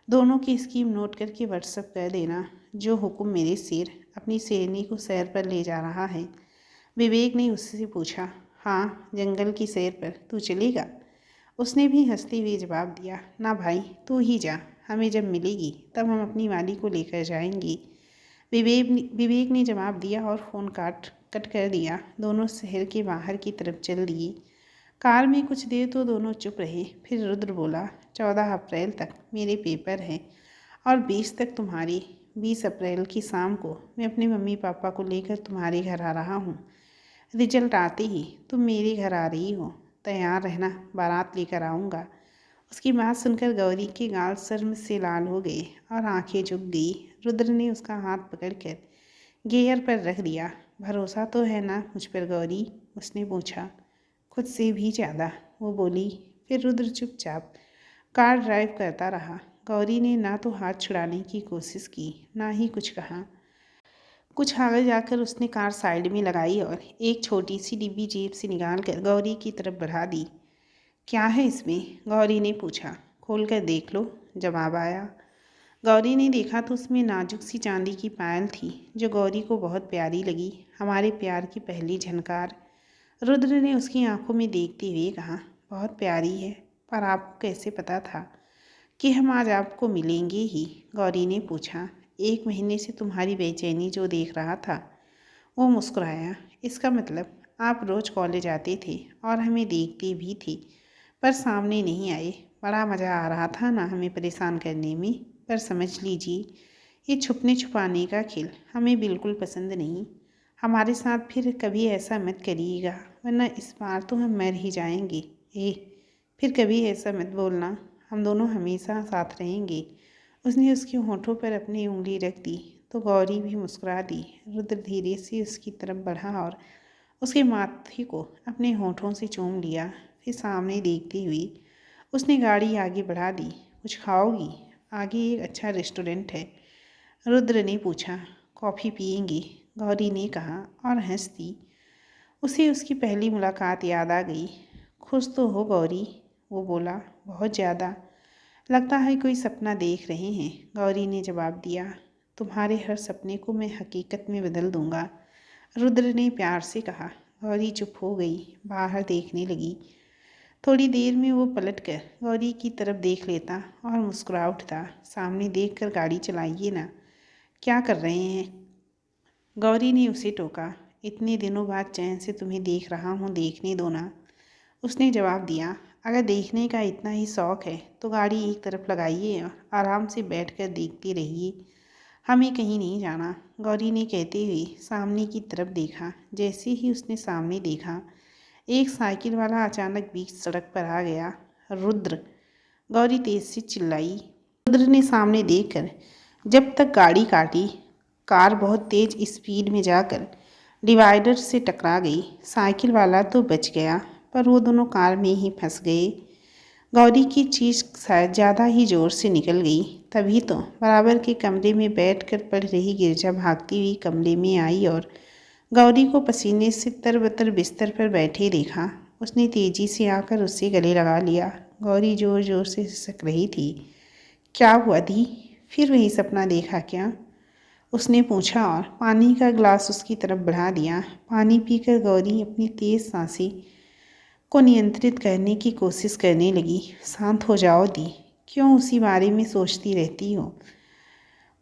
दोनों की स्कीम नोट करके व्हाट्सएप कर देना। जो हुक्म मेरे शेर, अपनी शेरनी को सैर पर ले जा रहा है। विवेक ने उससे पूछा, हाँ, जंगल की सैर पर। तू चलेगा? उसने भी हंसते हुए जवाब दिया, ना भाई, तू ही जा। हमें जब मिलेगी तब हम अपनी वाली को लेकर जाएंगे। विवेक ने जवाब दिया और फ़ोन कट कर दिया। दोनों शहर के बाहर की तरफ चल दिए। कार में कुछ देर तो दोनों चुप रहे। फिर रुद्र बोला, 14 अप्रैल तक मेरे पेपर हैं और 20 तक तुम्हारी। 20 अप्रैल की शाम को मैं अपने मम्मी पापा को लेकर तुम्हारे घर आ रहा हूँ। रिजल्ट आते ही तुम मेरे घर आ रही हो। तैयार रहना, बारात लेकर आऊँगा। उसकी बात सुनकर गौरी के गाल शर्म से लाल हो गए और आंखें झुक गई। रुद्र ने उसका हाथ पकड़कर गियर पर रख दिया। भरोसा तो है ना मुझ पर गौरी? उसने पूछा। खुद से भी ज़्यादा, वो बोली। फिर रुद्र चुपचाप कार ड्राइव करता रहा। गौरी ने ना तो हाथ छुड़ाने की कोशिश की, ना ही कुछ कहा। कुछ आगे जाकर उसने कार साइड में लगाई और एक छोटी सी डिब्बी जेब से निकाल कर गौरी की तरफ बढ़ा दी। क्या है इसमें? गौरी ने पूछा। खोल कर देख लो, जवाब आया। गौरी ने देखा तो उसमें नाजुक सी चांदी की पायल थी जो गौरी को बहुत प्यारी लगी। हमारे प्यार की पहली झनकार। रुद्र ने उसकी आंखों में देखते हुए कहा, बहुत प्यारी है, पर आपको कैसे पता था कि हम आज आपको मिलेंगे ही? गौरी ने पूछा। 1 महीने से तुम्हारी बेचैनी जो देख रहा था। वो मुस्कुराया। इसका मतलब आप रोज़ कॉलेज आते थे और हमें देखते भी थे, पर सामने नहीं आए। बड़ा मज़ा आ रहा था ना हमें परेशान करने में, पर समझ लीजिए ये छुपने छुपाने का खेल हमें बिल्कुल पसंद नहीं। हमारे साथ फिर कभी ऐसा मत करिएगा, वरना इस बार तो हम मर ही जाएंगे। फिर कभी ऐसा मत बोलना, हम दोनों हमेशा साथ रहेंगे। उसने उसके होठों पर अपनी उंगली रख दी तो गौरी भी मुस्कुरा दी। रुद्र धीरे से उसकी तरफ बढ़ा और उसके माथे को अपने होठों से चूम लिया। फिर सामने देखती हुई उसने गाड़ी आगे बढ़ा दी। कुछ खाओगी? आगे एक अच्छा रेस्टोरेंट है। रुद्र ने पूछा। कॉफ़ी पियेंगी? गौरी ने कहा और हंस दी। उसे उसकी पहली मुलाकात याद आ गई। खुश तो हो गौरी? वो बोला। बहुत ज़्यादा। लगता है कोई सपना देख रहे हैं, गौरी ने जवाब दिया। तुम्हारे हर सपने को मैं हकीकत में बदल दूंगा, रुद्र ने प्यार से कहा। गौरी चुप हो गई, बाहर देखने लगी। थोड़ी देर में वो पलटकर गौरी की तरफ देख लेता और मुस्कुरा उठता। सामने देखकर गाड़ी चलाइए ना, क्या कर रहे हैं? गौरी ने उसे टोका। इतने दिनों बाद चैन से तुम्हें देख रहा हूँ, देखने दो ना, उसने जवाब दिया। अगर देखने का इतना ही शौक़ है तो गाड़ी एक तरफ लगाइए और आराम से बैठकर देखते रहिए, हमें कहीं नहीं जाना, गौरी ने कहते हुए सामने की तरफ देखा। जैसे ही उसने सामने देखा, एक साइकिल वाला अचानक बीच सड़क पर आ गया। रुद्र, गौरी तेज से चिल्लाई। रुद्र ने सामने देखकर जब तक गाड़ी काटी, कार बहुत तेज स्पीड में जाकर डिवाइडर से टकरा गई। साइकिल वाला तो बच गया, पर वो दोनों कार में ही फंस गए। गौरी की चीज़ शायद ज़्यादा ही ज़ोर से निकल गई। तभी तो बराबर के कमरे में बैठकर पढ़ रही गिरजा भागती हुई कमरे में आई और गौरी को पसीने से तरबतर बिस्तर पर बैठे देखा। उसने तेज़ी से आकर उससे गले लगा लिया। गौरी ज़ोर ज़ोर से सिसक रही थी। क्या हुआ दी? फिर वही सपना देखा क्या? उसने पूछा और पानी का गिलास उसकी तरफ बढ़ा दिया। पानी पीकर गौरी अपनी तेज़ सांसें को नियंत्रित करने की कोशिश करने लगी। शांत हो जाओ दी, क्यों उसी बारे में सोचती रहती हो?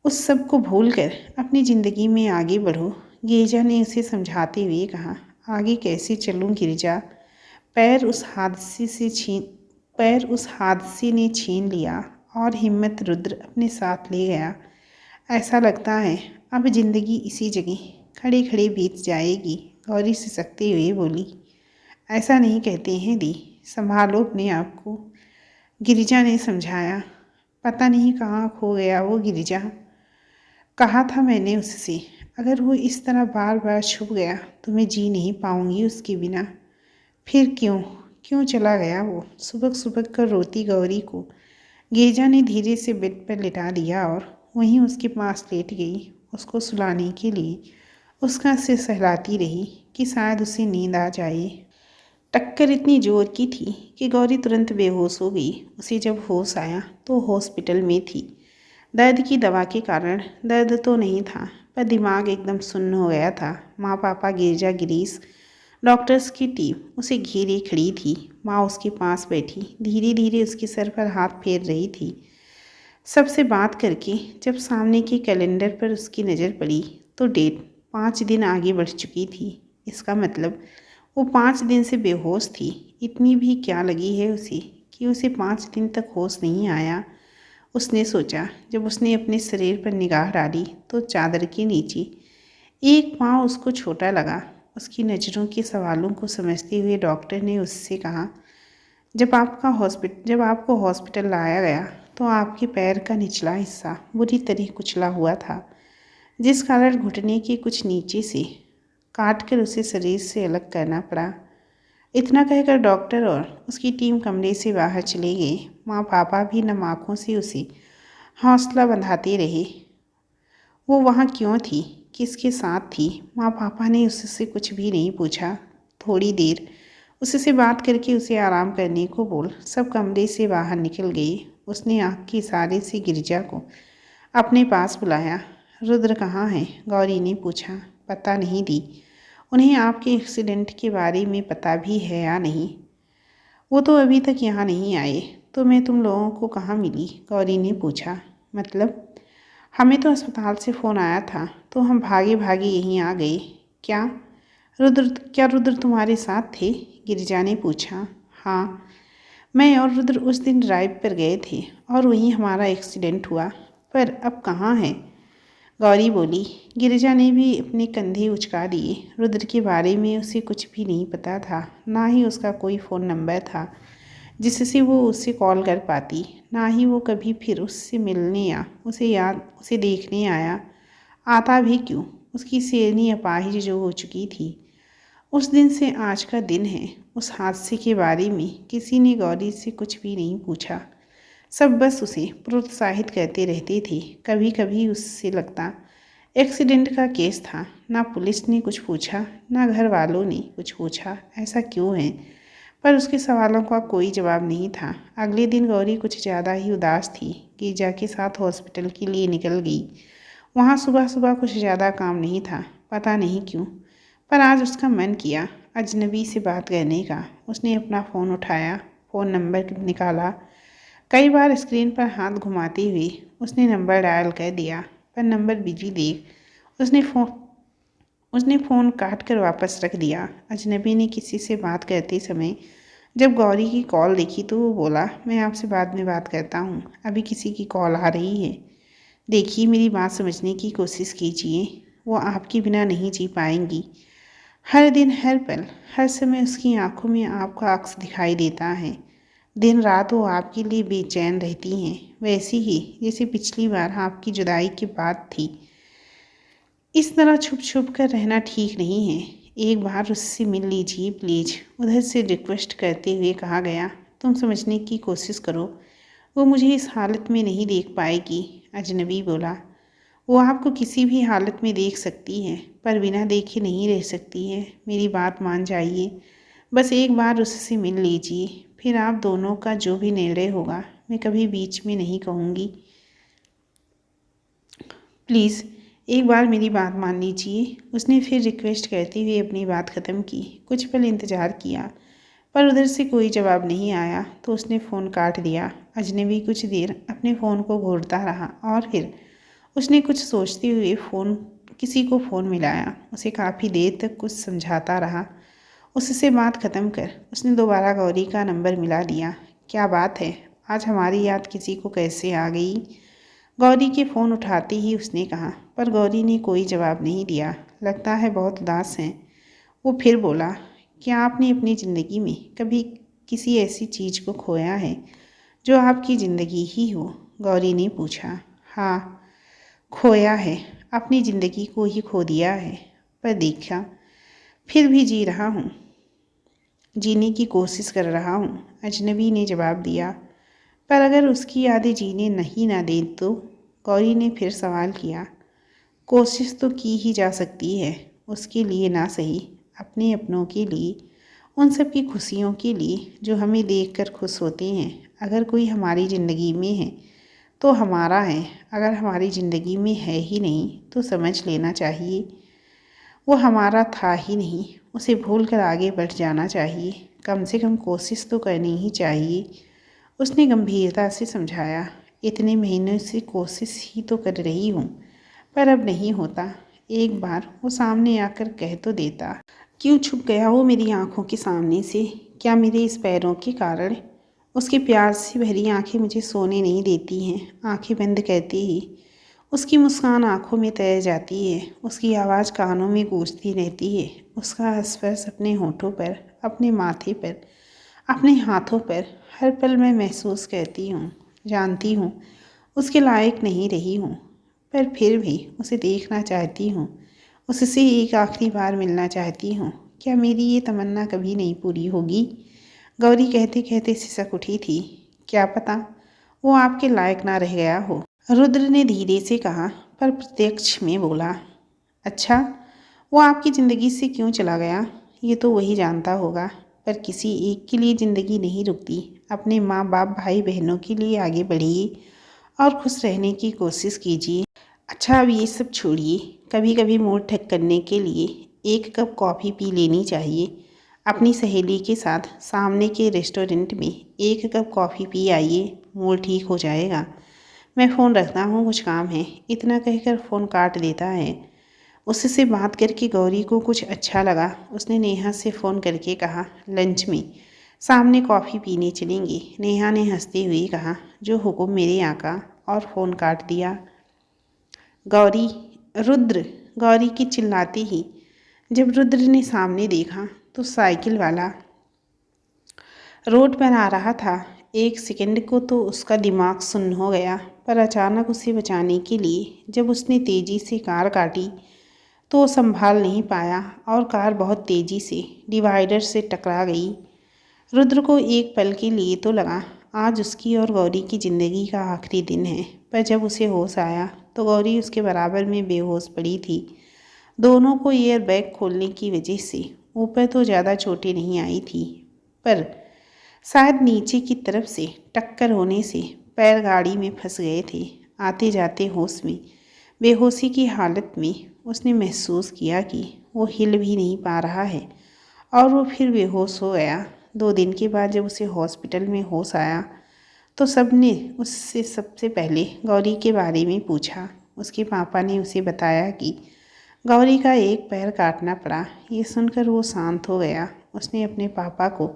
उस सब को भूलकर अपनी ज़िंदगी में आगे बढ़ो, गिरिजा ने उसे समझाते हुए कहा। आगे कैसे चलूं गिरिजा? पैर उस हादसे ने छीन लिया और हिम्मत रुद्र अपने साथ ले गया। ऐसा लगता है अब ज़िंदगी इसी जगह खड़े खड़े बीत जाएगी, गौरी सिसकते हुए बोली। ऐसा नहीं कहते हैं दी, संभालो अपने आप को, गिरिजा ने समझाया। पता नहीं कहाँ खो गया वो गिरिजा। कहा था मैंने उससे, अगर वो इस तरह बार बार छुप गया तो मैं जी नहीं पाऊंगी उसके बिना। फिर क्यों चला गया वो? सुबह सुबह कर रोती गौरी को गिरिजा ने धीरे से बेड पर लिटा दिया और वहीं उसके पास लेट गई। उसको सुलाने के लिए उसका सिर सहलाती रही कि शायद उसे नींद आ जाए। टक्कर इतनी जोर की थी कि गौरी तुरंत बेहोश हो गई। उसे जब होश आया तो हॉस्पिटल में थी। दर्द की दवा के कारण दर्द तो नहीं था, पर दिमाग एकदम सुन्न हो गया था। माँ, पापा, गिरिजा, गिरीश, डॉक्टर्स की टीम उसे घेरे खड़ी थी। माँ उसके पास बैठी धीरे धीरे उसके सर पर हाथ फेर रही थी। सबसे बात करके जब सामने के कैलेंडर पर उसकी नज़र पड़ी तो डेट 5 दिन आगे बढ़ चुकी थी। इसका मतलब वो 5 दिन से बेहोश थी। इतनी भी क्या लगी है उसे कि उसे 5 दिन तक होश नहीं आया। उसने सोचा। जब उसने अपने शरीर पर निगाह डाली तो चादर के नीचे एक पाँव उसको छोटा लगा। उसकी नज़रों के सवालों को समझते हुए डॉक्टर ने उससे कहा, जब आपको हॉस्पिटल लाया गया तो आपके पैर का निचला हिस्सा बुरी तरह कुचला हुआ था, जिस कारण घुटने के कुछ नीचे से काटकर उसे शरीर से अलग करना पड़ा। इतना कहकर डॉक्टर और उसकी टीम कमरे से बाहर चले गए। माँ, पापा भी नम आँखों से उसे हौसला बंधाते रहे। वो वहाँ क्यों थी, किसके साथ थी? माँ पापा ने उससे कुछ भी नहीं पूछा। थोड़ी देर उससे बात करके उसे आराम करने को बोल सब कमरे से बाहर निकल गए। उसने आँख के इशारे से गिरिजा को अपने पास बुलाया। रुद्र कहाँ है? गौरी ने पूछा। पता नहीं दी। उन्हें आपके एक्सीडेंट के बारे में पता भी है या नहीं? वो तो अभी तक यहाँ नहीं आए। तो मैं तुम लोगों को कहाँ मिली? गौरी ने पूछा। मतलब? हमें तो अस्पताल से फ़ोन आया था तो हम भागे भागे यहीं आ गए। क्या रुद्र तुम्हारे साथ थे? गिरिजा ने पूछा। हाँ, मैं और रुद्र उस दिन ड्राइव पर गए थे और वहीं हमारा एक्सीडेंट हुआ। पर अब कहाँ है? गौरी बोली। गिरिजा ने भी अपने कंधे उचका दिए। रुद्र के बारे में उसे कुछ भी नहीं पता था, ना ही उसका कोई फ़ोन नंबर था जिससे वो उससे कॉल कर पाती, ना ही वो कभी फिर उससे मिलने या उसे देखने आया। आता भी क्यों? उसकी शेरनी अपाहिज जो हो चुकी थी। उस दिन से आज का दिन है। उस हादसे के बारे में किसी ने गौरी से कुछ भी नहीं पूछा। सब बस उसे प्रोत्साहित करते रहते थे। कभी कभी उससे लगता एक्सीडेंट का केस था। ना पुलिस ने कुछ पूछा, ना घर वालों ने कुछ पूछा। ऐसा क्यों है? पर उसके सवालों का कोई जवाब नहीं था। अगले दिन गौरी कुछ ज़्यादा ही उदास थी। गिरिजा के साथ हॉस्पिटल के लिए निकल गई। वहाँ सुबह सुबह कुछ ज़्यादा काम नहीं था, पता नहीं क्यों। पर आज उसका मन किया अजनबी से बात करने का। उसने अपना फ़ोन उठाया, फ़ोन नंबर निकाला। कई बार स्क्रीन पर हाथ घुमाते हुए उसने नंबर डायल कर दिया, पर नंबर बिजी देख उसने फ़ोन काट कर वापस रख दिया। अजनबी ने किसी से बात करते समय जब गौरी की कॉल देखी तो वो बोला, मैं आपसे बाद में बात करता हूँ, अभी किसी की कॉल आ रही है। देखिए, मेरी बात समझने की कोशिश कीजिए। वो आपके बिना नहीं जी पाएंगी। हर दिन, हर पल, हर समय उसकी आंखों में आपका अक्स दिखाई देता है। दिन रात वो आपके लिए बेचैन रहती हैं, वैसी ही जैसे पिछली बार आपकी जुदाई के बाद थी। इस तरह छुप छुप कर रहना ठीक नहीं है। एक बार उससे मिल लीजिए प्लीज़, उधर से रिक्वेस्ट करते हुए कहा गया। तुम समझने की कोशिश करो, वो मुझे इस हालत में नहीं देख पाएगी। अजनबी बोला। वो आपको किसी भी हालत में देख सकती है, पर बिना देखे नहीं रह सकती है। मेरी बात मान जाइए। बस एक बार उससे मिल लीजिए, फिर आप दोनों का जो भी निर्णय होगा मैं कभी बीच में नहीं कहूँगी। प्लीज़ एक बार मेरी बात मान लीजिए। उसने फिर रिक्वेस्ट करते हुए अपनी बात ख़त्म की। कुछ पल इंतज़ार किया, पर उधर से कोई जवाब नहीं आया तो उसने फ़ोन काट दिया। अजनबी कुछ देर अपने फ़ोन को घूरता रहा और फिर उसने कुछ सोचते हुए किसी को फ़ोन मिलाया। उसे काफ़ी देर तक कुछ समझाता रहा। उससे बात ख़त्म कर उसने दोबारा गौरी का नंबर मिला दिया। क्या बात है, आज हमारी याद किसी को कैसे आ गई? गौरी के फ़ोन उठाते ही उसने कहा, पर गौरी ने कोई जवाब नहीं दिया। लगता है बहुत उदास हैं। वो फिर बोला, क्या आपने अपनी ज़िंदगी में कभी किसी ऐसी चीज़ को खोया है जो आपकी ज़िंदगी ही हो? गौरी ने पूछा। हाँ, खोया है। अपनी ज़िंदगी को ही खो दिया है, पर देखा फिर भी जी रहा हूँ, जीने की कोशिश कर रहा हूँ। अजनबी ने जवाब दिया। पर अगर उसकी यादें जीने नहीं ना दें तो? गौरी ने फिर सवाल किया। कोशिश तो की ही जा सकती है, उसके लिए ना सही, अपने अपनों के लिए, उन सब की खुशियों के लिए जो हमें देखकर खुश होते हैं। अगर कोई हमारी ज़िंदगी में है तो हमारा है, अगर हमारी ज़िंदगी में है ही नहीं तो समझ लेना चाहिए वो हमारा था ही नहीं। उसे भूल कर आगे बढ़ जाना चाहिए। कम से कम कोशिश तो करनी ही चाहिए। उसने गंभीरता से समझाया। इतने महीनों से कोशिश ही तो कर रही हूँ, पर अब नहीं होता। एक बार वो सामने आकर कह तो देता। क्यों छुप गया वो मेरी आंखों के सामने से? क्या मेरे इस पैरों के कारण? उसकी प्यार से भरी आंखें मुझे सोने नहीं देती हैं। आंखें बंद करते ही उसकी मुस्कान आंखों में तैर जाती है। उसकी आवाज़ कानों में गूंजती रहती है। उसका स्पर्श अपने होठों पर, अपने माथे पर, अपने हाथों पर हर पल मैं महसूस करती हूँ। जानती हूँ उसके लायक नहीं रही हूँ, पर फिर भी उसे देखना चाहती हूँ। उससे एक आखिरी बार मिलना चाहती हूँ। क्या मेरी ये तमन्ना कभी नहीं पूरी होगी? गौरी कहते कहते सिसक उठी थी। क्या पता वो आपके लायक ना रह गया हो, रुद्र ने धीरे से कहा, पर प्रत्यक्ष में बोला। अच्छा, वो आपकी ज़िंदगी से क्यों चला गया ये तो वही जानता होगा, पर किसी एक के लिए ज़िंदगी नहीं रुकती। अपने माँ बाप भाई बहनों के लिए आगे बढ़िए और खुश रहने की कोशिश कीजिए। अच्छा, अब ये सब छोड़िए, कभी कभी मूड ठीक करने के लिए एक कप कॉफ़ी पी लेनी चाहिए। अपनी सहेली के साथ सामने के रेस्टोरेंट में एक कप कॉफ़ी पी आइए, मूड ठीक हो जाएगा। मैं फ़ोन रखता हूँ, कुछ काम है। इतना कहकर फ़ोन काट देता है। उससे बात करके गौरी को कुछ अच्छा लगा। उसने नेहा से फ़ोन करके कहा, लंच में सामने कॉफ़ी पीने चलेंगे। नेहा ने हंसते हुए कहा, जो हुक्म मेरे आका, और फ़ोन काट दिया। गौरी, रुद्र, गौरी की चिल्लाते ही जब रुद्र ने सामने देखा तो साइकिल वाला रोड पर आ रहा था। एक सेकंड को तो उसका दिमाग सुन्न हो गया, पर अचानक उसे बचाने के लिए जब उसने तेज़ी से कार काटी तो वो संभाल नहीं पाया और कार बहुत तेज़ी से डिवाइडर से टकरा गई। रुद्र को एक पल के लिए तो लगा आज उसकी और गौरी की ज़िंदगी का आखिरी दिन है, पर जब उसे होश आया तो गौरी उसके बराबर में बेहोश पड़ी थी। दोनों को एयर बैग खोलने की वजह से ऊपर तो ज़्यादा चोटें नहीं आई थी, पर शायद नीचे की तरफ से टक्कर होने से पैर गाड़ी में फंस गए थे। आते जाते होश में बेहोशी की हालत में उसने महसूस किया कि वो हिल भी नहीं पा रहा है और वो फिर बेहोश हो गया। 2 दिन के बाद जब उसे हॉस्पिटल में होश आया तो सबने उससे सबसे पहले गौरी के बारे में पूछा। उसके पापा ने उसे बताया कि गौरी का एक पैर काटना पड़ा। ये सुनकर वो शांत हो गया। उसने अपने पापा को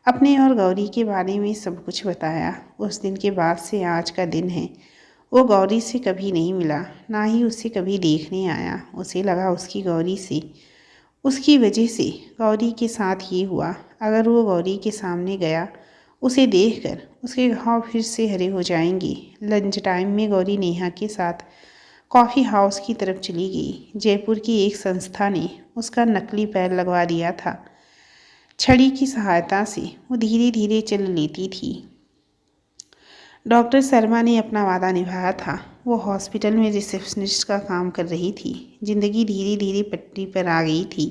अपने और गौरी के बारे में सब कुछ बताया। उस दिन के बाद से आज का दिन है। वो गौरी से कभी नहीं मिला, ना ही उसे कभी देखने आया। उसे लगा उसकी गौरी से, उसकी वजह से गौरी के साथ ये हुआ। अगर वो गौरी के सामने गया, उसे देखकर उसके घाव फिर से हरे हो जाएंगे। लंच टाइम में गौरी नेहा के साथ कॉफ़ी हाउस की तरफ चली गई। जयपुर की एक संस्था ने उसका नकली पैर लगवा दिया था। छड़ी की सहायता से वो धीरे धीरे चल लेती थी। डॉक्टर शर्मा ने अपना वादा निभाया था। वो हॉस्पिटल में रिसेप्शनिस्ट का काम कर रही थी। जिंदगी धीरे धीरे पटरी पर आ गई थी,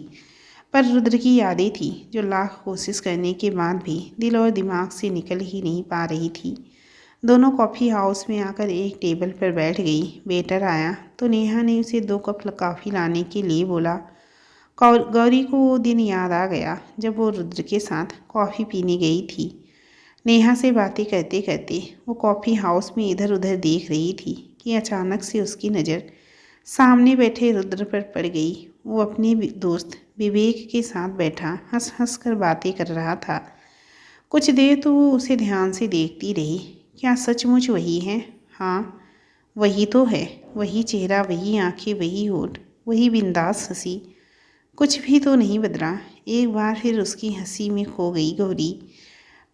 पर रुद्र की यादें थी जो लाख कोशिश करने के बाद भी दिल और दिमाग से निकल ही नहीं पा रही थी। दोनों कॉफ़ी हाउस में आकर एक टेबल पर बैठ गई। वेटर आया तो नेहा ने उसे 2 कप कॉफ़ी लाने के लिए बोला। गौरी को वो दिन याद आ गया जब वो रुद्र के साथ कॉफ़ी पीने गई थी। नेहा से बातें करते करते वो कॉफ़ी हाउस में इधर उधर देख रही थी कि अचानक से उसकी नज़र सामने बैठे रुद्र पर पड़ गई। वो अपने दोस्त विवेक के साथ बैठा हंस हंस कर बातें कर रहा था। कुछ देर तो वो उसे ध्यान से देखती रही। क्या सचमुच वही है? हाँ, वही तो है। वही चेहरा, वही आंखें, वही होठ, वही बिंदास हंसी। कुछ भी तो नहीं बदला। एक बार फिर उसकी हंसी में खो गई गौरी,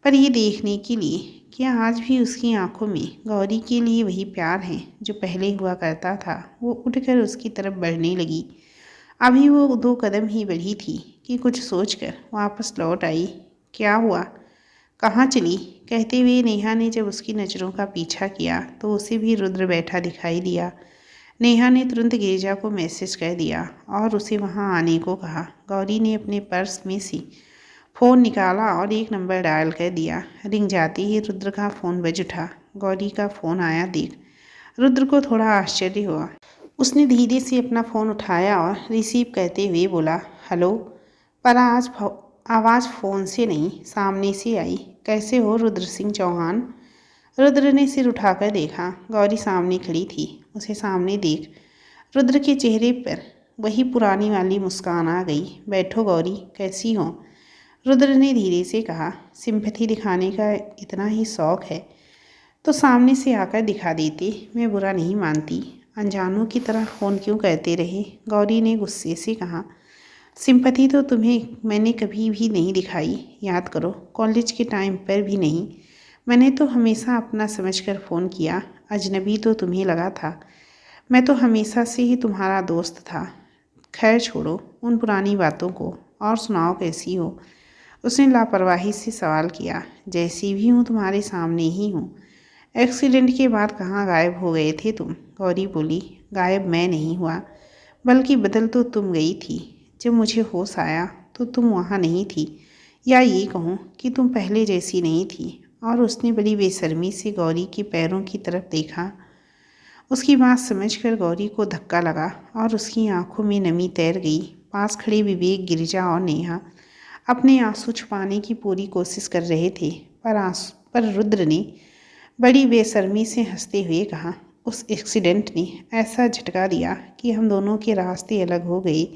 पर ये देखने के लिए क्या आज भी उसकी आंखों में गौरी के लिए वही प्यार है जो पहले हुआ करता था। वो उठकर उसकी तरफ बढ़ने लगी। अभी वो 2 कदम ही बढ़ी थी कि कुछ सोचकर वापस लौट आई। क्या हुआ? कहाँ चली? कहते हुए नेहा ने जब उसकी नज़रों का पीछा किया तो उसे भी रुद्र बैठा दिखाई दिया। नेहा ने तुरंत गिरिजा को मैसेज कर दिया और उसे वहाँ आने को कहा। गौरी ने अपने पर्स में से फ़ोन निकाला और एक नंबर डायल कर दिया। रिंग जाते ही रुद्र का फ़ोन बज उठा। गौरी का फ़ोन आया देख रुद्र को थोड़ा आश्चर्य हुआ। उसने धीरे से अपना फ़ोन उठाया और रिसीव करते हुए बोला, हेलो। पर आज आवाज़ फ़ोन से नहीं, सामने से आई। कैसे हो रुद्र सिंह चौहान? रुद्र ने सिर उठाकर देखा। गौरी सामने खड़ी थी। उसे सामने देख रुद्र के चेहरे पर वही पुरानी वाली मुस्कान आ गई। बैठो गौरी, कैसी हो? रुद्र ने धीरे से कहा। सिंपैथी दिखाने का इतना ही शौक़ है तो सामने से आकर दिखा देते, मैं बुरा नहीं मानती। अनजानों की तरह फ़ोन क्यों करते रहे? गौरी ने गुस्से से कहा। सिंपैथी तो तुम्हें मैंने कभी भी नहीं दिखाई, याद करो, कॉलेज के टाइम पर भी नहीं। मैंने तो हमेशा अपना समझकर फ़ोन किया। अजनबी तो तुम्हें लगा था। मैं तो हमेशा से ही तुम्हारा दोस्त था। खैर छोड़ो उन पुरानी बातों को और सुनाओ, कैसी हो? उसने लापरवाही से सवाल किया। जैसी भी हूँ, तुम्हारे सामने ही हूँ। एक्सीडेंट के बाद कहाँ गायब हो गए थे तुम? गौरी बोली। गायब मैं नहीं हुआ, बल्कि बदल तो तुम गई थी। जब मुझे होश आया तो तुम वहाँ नहीं थी। या ये कहूँ कि तुम पहले जैसी नहीं थी। और उसने बड़ी बेशर्मी से गौरी के पैरों की तरफ देखा। उसकी बात समझकर गौरी को धक्का लगा और उसकी आंखों में नमी तैर गई। पास खड़े विवेक, गिरिजा और नेहा अपने आंसू छुपाने की पूरी कोशिश कर रहे थे, पर रुद्र ने बड़ी बेशर्मी से हंसते हुए कहा, उस एक्सीडेंट ने ऐसा झटका दिया कि हम दोनों के रास्ते अलग हो गए।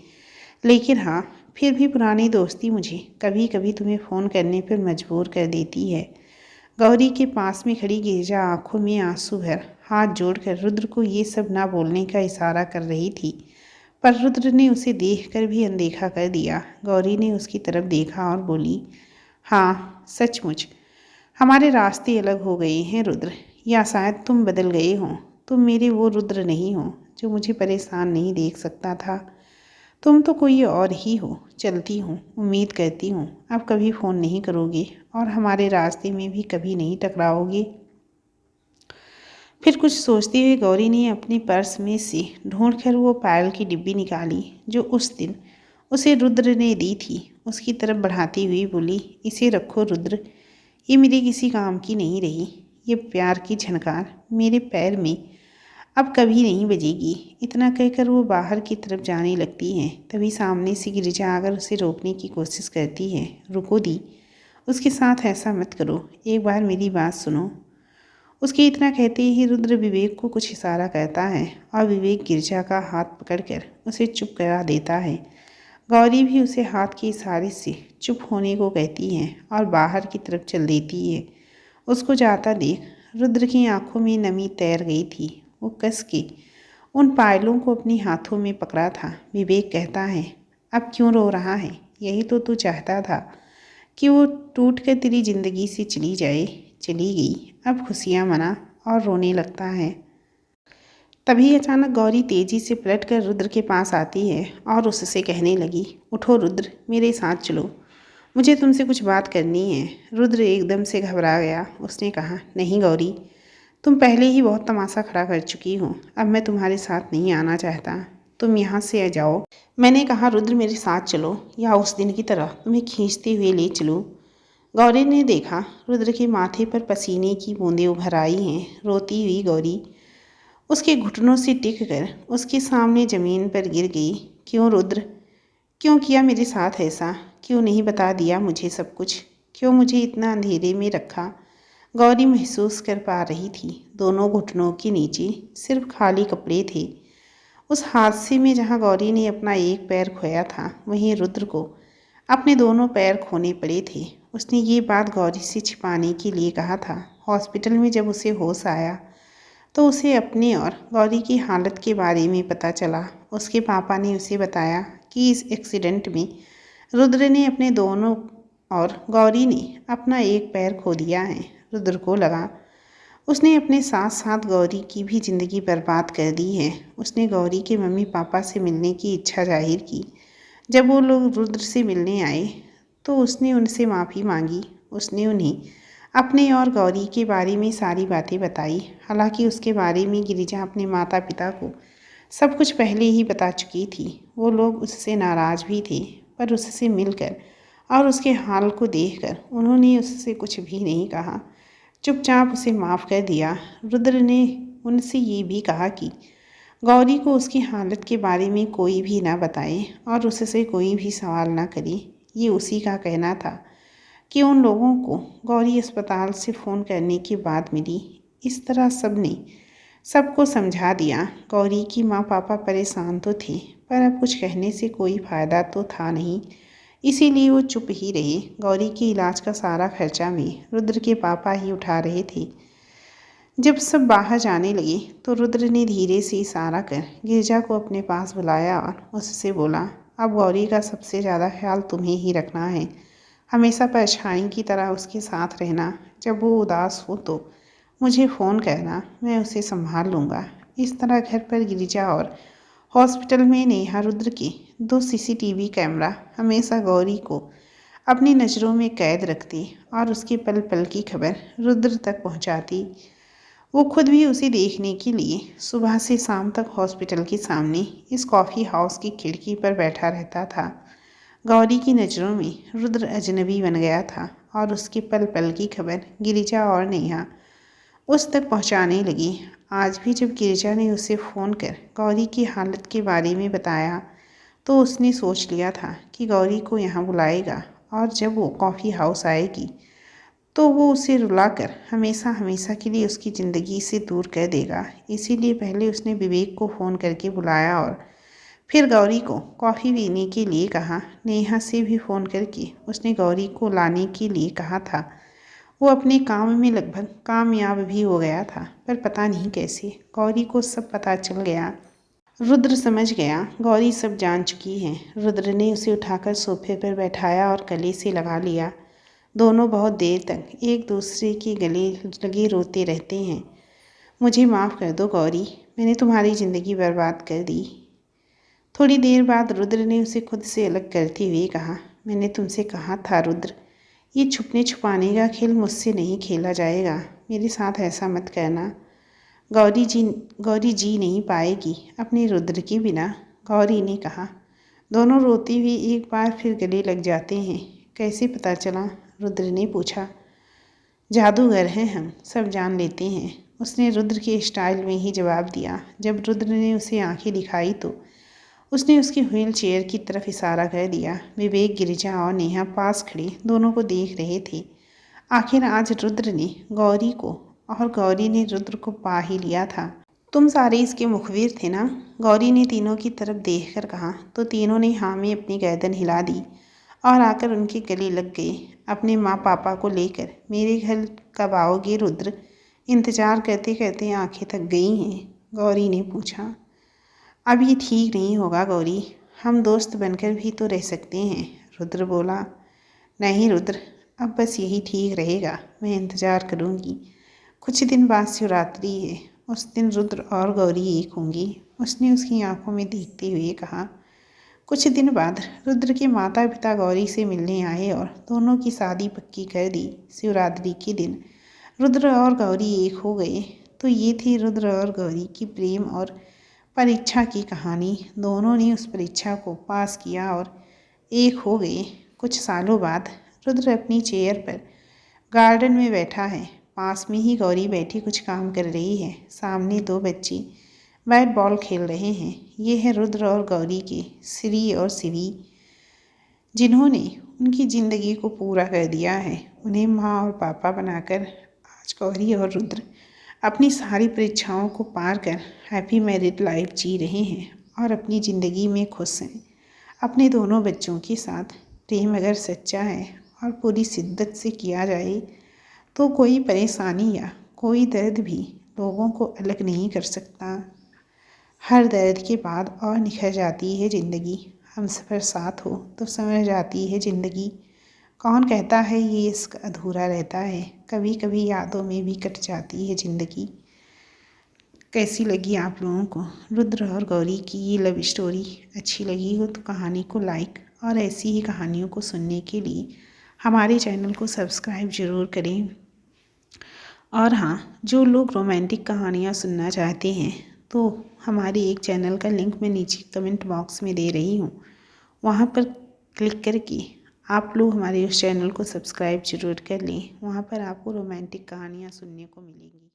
लेकिन हाँ, फिर भी पुरानी दोस्ती मुझे कभी कभी तुम्हें फ़ोन करने पर मजबूर कर देती है। गौरी के पास में खड़ी गिरिजा आंखों में आंसू भर हाथ जोड़कर रुद्र को ये सब ना बोलने का इशारा कर रही थी, पर रुद्र ने उसे देखकर भी अनदेखा कर दिया। गौरी ने उसकी तरफ देखा और बोली, हाँ सचमुच हमारे रास्ते अलग हो गए हैं रुद्र, या शायद तुम बदल गए हो। तुम मेरे वो रुद्र नहीं हो जो मुझे परेशान नहीं देख सकता था। तुम तो कोई और ही हो। चलती हूँ, उम्मीद करती हूँ अब कभी फ़ोन नहीं करोगे और हमारे रास्ते में भी कभी नहीं टकराओगे। फिर कुछ सोचते हुए गौरी ने अपने पर्स में से ढूंढकर वो पायल की डिब्बी निकाली जो उस दिन उसे रुद्र ने दी थी। उसकी तरफ बढ़ाती हुई बोली, इसे रखो रुद्र, ये मेरे किसी काम की नहीं रही। ये प्यार की झनकार मेरे पैर में अब कभी नहीं बजेगी। इतना कहकर वो बाहर की तरफ जाने लगती है। तभी सामने से गिरिजा आकर उसे रोकने की कोशिश करती है। रुको दी, उसके साथ ऐसा मत करो, एक बार मेरी बात सुनो। उसके इतना कहते ही रुद्र विवेक को कुछ इशारा करता है और विवेक गिरिजा का हाथ पकड़कर उसे चुप करा देता है। गौरी भी उसे हाथ के इशारे से चुप होने को कहती है और बाहर की तरफ चल देती है। उसको जाता देख रुद्र की आंखों में नमी तैर गई थी। वो कस के उन पायलों को अपने हाथों में पकड़ा था। विवेक कहता है, अब क्यों रो रहा है? यही तो तू चाहता था कि वो टूट कर तेरी ज़िंदगी से चली जाए। चली गई, अब खुशियाँ मना और रोने लगता है। तभी अचानक गौरी तेजी से पलटकर रुद्र के पास आती है और उससे कहने लगी, उठो रुद्र, मेरे साथ चलो, मुझे तुमसे कुछ बात करनी है। रुद्र एकदम से घबरा गया। उसने कहा, नहीं गौरी, तुम पहले ही बहुत तमाशा खड़ा कर चुकी हो। अब मैं तुम्हारे साथ नहीं आना चाहता, तुम यहाँ से आ जाओ। मैंने कहा रुद्र मेरे साथ चलो, या उस दिन की तरह तुम्हें खींचते हुए ले चलो। गौरी ने देखा रुद्र के माथे पर पसीने की बूंदें उभर आई हैं। रोती हुई गौरी उसके घुटनों से टिक कर उसके सामने ज़मीन पर गिर गई। क्यों रुद्र, क्यों किया मेरे साथ ऐसा? क्यों नहीं बता दिया मुझे सब कुछ? क्यों मुझे इतना अंधेरे में रखा? गौरी महसूस कर पा रही थी दोनों घुटनों के नीचे सिर्फ खाली कपड़े थे। उस हादसे में जहाँ गौरी ने अपना एक पैर खोया था, वहीं रुद्र को अपने दोनों पैर खोने पड़े थे। उसने ये बात गौरी से छिपाने के लिए कहा था। हॉस्पिटल में जब उसे होश आया तो उसे अपने और गौरी की हालत के बारे में पता चला। उसके पापा ने उसे बताया कि इस एक्सीडेंट में रुद्र ने अपने दोनों और गौरी ने अपना एक पैर खो दिया है। रुद्र को लगा उसने अपने साथ साथ गौरी की भी ज़िंदगी बर्बाद कर दी है। उसने गौरी के मम्मी पापा से मिलने की इच्छा जाहिर की। जब वो लोग रुद्र से मिलने आए तो उसने उनसे माफ़ी मांगी। उसने उन्हें अपने और गौरी के बारे में सारी बातें बताई। हालांकि उसके बारे में गिरिजा अपने माता पिता को सब कुछ पहले ही बता चुकी थी। वो लोग उससे नाराज़ भी थे, पर उससे मिलकर और उसके हाल को देखकर उन्होंने उससे कुछ भी नहीं कहा, चुपचाप उसे माफ़ कर दिया। रुद्र ने उनसे ये भी कहा कि गौरी को उसकी हालत के बारे में कोई भी ना बताए और उससे कोई भी सवाल ना करे। ये उसी का कहना था कि उन लोगों को गौरी अस्पताल से फ़ोन करने के बाद मिली। इस तरह सबने सबको समझा दिया। गौरी की माँ पापा परेशान तो थे, पर अब कुछ कहने से कोई फ़ायदा तो था नहीं, इसीलिए वो चुप ही रहे। गौरी के इलाज का सारा खर्चा भी रुद्र के पापा ही उठा रहे थे। जब सब बाहर जाने लगे तो रुद्र ने धीरे से इशारा कर गिरिजा को अपने पास बुलाया और उससे बोला, अब गौरी का सबसे ज़्यादा ख्याल तुम्हें ही रखना है। हमेशा परछाई की तरह उसके साथ रहना। जब वो उदास हो तो मुझे फ़ोन करना, मैं उसे संभाल लूँगा। इस तरह घर पर गिरिजा और हॉस्पिटल में नेहा रुद्र के 2 सीसीटीवी कैमरा हमेशा गौरी को अपनी नज़रों में कैद रखती और उसके पल पल की खबर रुद्र तक पहुंचाती। वो खुद भी उसे देखने के लिए सुबह से शाम तक हॉस्पिटल के सामने इस कॉफ़ी हाउस की खिड़की पर बैठा रहता था। गौरी की नज़रों में रुद्र अजनबी बन गया था और उसकी पल पल की खबर गिरिजा और नेहा उस तक पहुंचाने लगी। आज भी जब गिरिजा ने उसे फ़ोन कर गौरी की हालत के बारे में बताया तो उसने सोच लिया था कि गौरी को यहाँ बुलाएगा और जब वो कॉफ़ी हाउस आएगी तो वो उसे रुलाकर हमेशा हमेशा के लिए उसकी ज़िंदगी से दूर कर देगा। इसीलिए पहले उसने विवेक को फ़ोन करके बुलाया और फिर गौरी को कॉफ़ी पीने के लिए कहा। नेहा से भी फ़ोन करके उसने गौरी को लाने के लिए कहा था। वो अपने काम में लगभग कामयाब भी हो गया था, पर पता नहीं कैसे गौरी को सब पता चल गया। रुद्र समझ गया गौरी सब जान चुकी है। रुद्र ने उसे उठाकर सोफे पर बैठाया और गले से लगा लिया। दोनों बहुत देर तक एक दूसरे के गले लगे रोते रहते हैं। मुझे माफ़ कर दो गौरी, मैंने तुम्हारी ज़िंदगी बर्बाद कर दी। थोड़ी देर बाद रुद्र ने उसे खुद से अलग करते हुए कहा, मैंने तुमसे कहा था रुद्र, ये छुपने छुपाने का खेल मुझसे नहीं खेला जाएगा। मेरे साथ ऐसा मत करना। गौरी जी नहीं पाएगी अपने रुद्र के बिना, गौरी ने कहा। दोनों रोते हुए एक बार फिर गले लग जाते हैं। कैसे पता चला? रुद्र ने पूछा। जादूगर हैं हम, सब जान लेते हैं, उसने रुद्र के स्टाइल में ही जवाब दिया। जब रुद्र ने उसे आंखें दिखाई तो उसने उसकी व्हील चेयर की तरफ इशारा कर दिया। विवेक, गिरिजा और नेहा पास खड़े दोनों को देख रहे थे। आखिर आज रुद्र ने गौरी को और गौरी ने रुद्र को पा ही लिया था। तुम सारे इसके मुखबिर थे ना? गौरी ने तीनों की तरफ देखकर कहा तो तीनों ने हाँ में अपनी गर्दन हिला दी और आकर उनके गले लग गए। अपने माँ पापा को लेकर मेरे घर कब आओगे रुद्र? इंतज़ार करते करते आंखें थक गई हैं, गौरी ने पूछा। अब ये ठीक नहीं होगा गौरी, हम दोस्त बनकर भी तो रह सकते हैं, रुद्र बोला। नहीं रुद्र, अब बस यही ठीक रहेगा, मैं इंतज़ार करूँगी। कुछ दिन बाद शिवरात्रि है, उस दिन रुद्र और गौरी एक होंगी, उसने उसकी आंखों में देखते हुए कहा। कुछ दिन बाद रुद्र के माता पिता गौरी से मिलने आए और दोनों की शादी पक्की कर दी। शिवरात्रि के दिन रुद्र और गौरी एक हो गए। तो ये थी रुद्र और गौरी की प्रेम और परीक्षा की कहानी। दोनों ने उस परीक्षा को पास किया और एक हो गए। कुछ सालों बाद रुद्र अपनी चेयर पर गार्डन में बैठा है। पास में ही गौरी बैठी कुछ काम कर रही है। सामने दो बच्चे बैट बॉल खेल रहे हैं। ये है रुद्र और गौरी के श्री और शिवी, जिन्होंने उनकी ज़िंदगी को पूरा कर दिया है। उन्हें माँ और पापा बनाकर आज गौरी और रुद्र अपनी सारी परीक्षाओं को पार कर हैप्पी मैरिड लाइफ जी रहे हैं और अपनी ज़िंदगी में खुश हैं। अपने दोनों बच्चों के साथ प्रेम अगर सच्चा है और पूरी शिद्दत से किया जाए तो कोई परेशानी या कोई दर्द भी लोगों को अलग नहीं कर सकता। हर दर्द के बाद और निखर जाती है ज़िंदगी। हमसफ़र साथ हो तो समझ जाती है ज़िंदगी। कौन कहता है ये इश्क अधूरा रहता है, कभी कभी यादों में भी कट जाती है ज़िंदगी। कैसी लगी आप लोगों को रुद्र और गौरी की ये लव स्टोरी? अच्छी लगी हो तो कहानी को लाइक और ऐसी ही कहानियों को सुनने के लिए हमारे चैनल को सब्सक्राइब ज़रूर करें। और हाँ, जो लोग रोमांटिक कहानियाँ सुनना चाहते हैं तो हमारे एक चैनल का लिंक मैं नीचे कमेंट बॉक्स में दे रही हूँ, वहाँ पर क्लिक करके आप लोग हमारे उस चैनल को सब्सक्राइब ज़रूर कर लें। वहाँ पर आपको रोमांटिक कहानियाँ सुनने को मिलेंगी।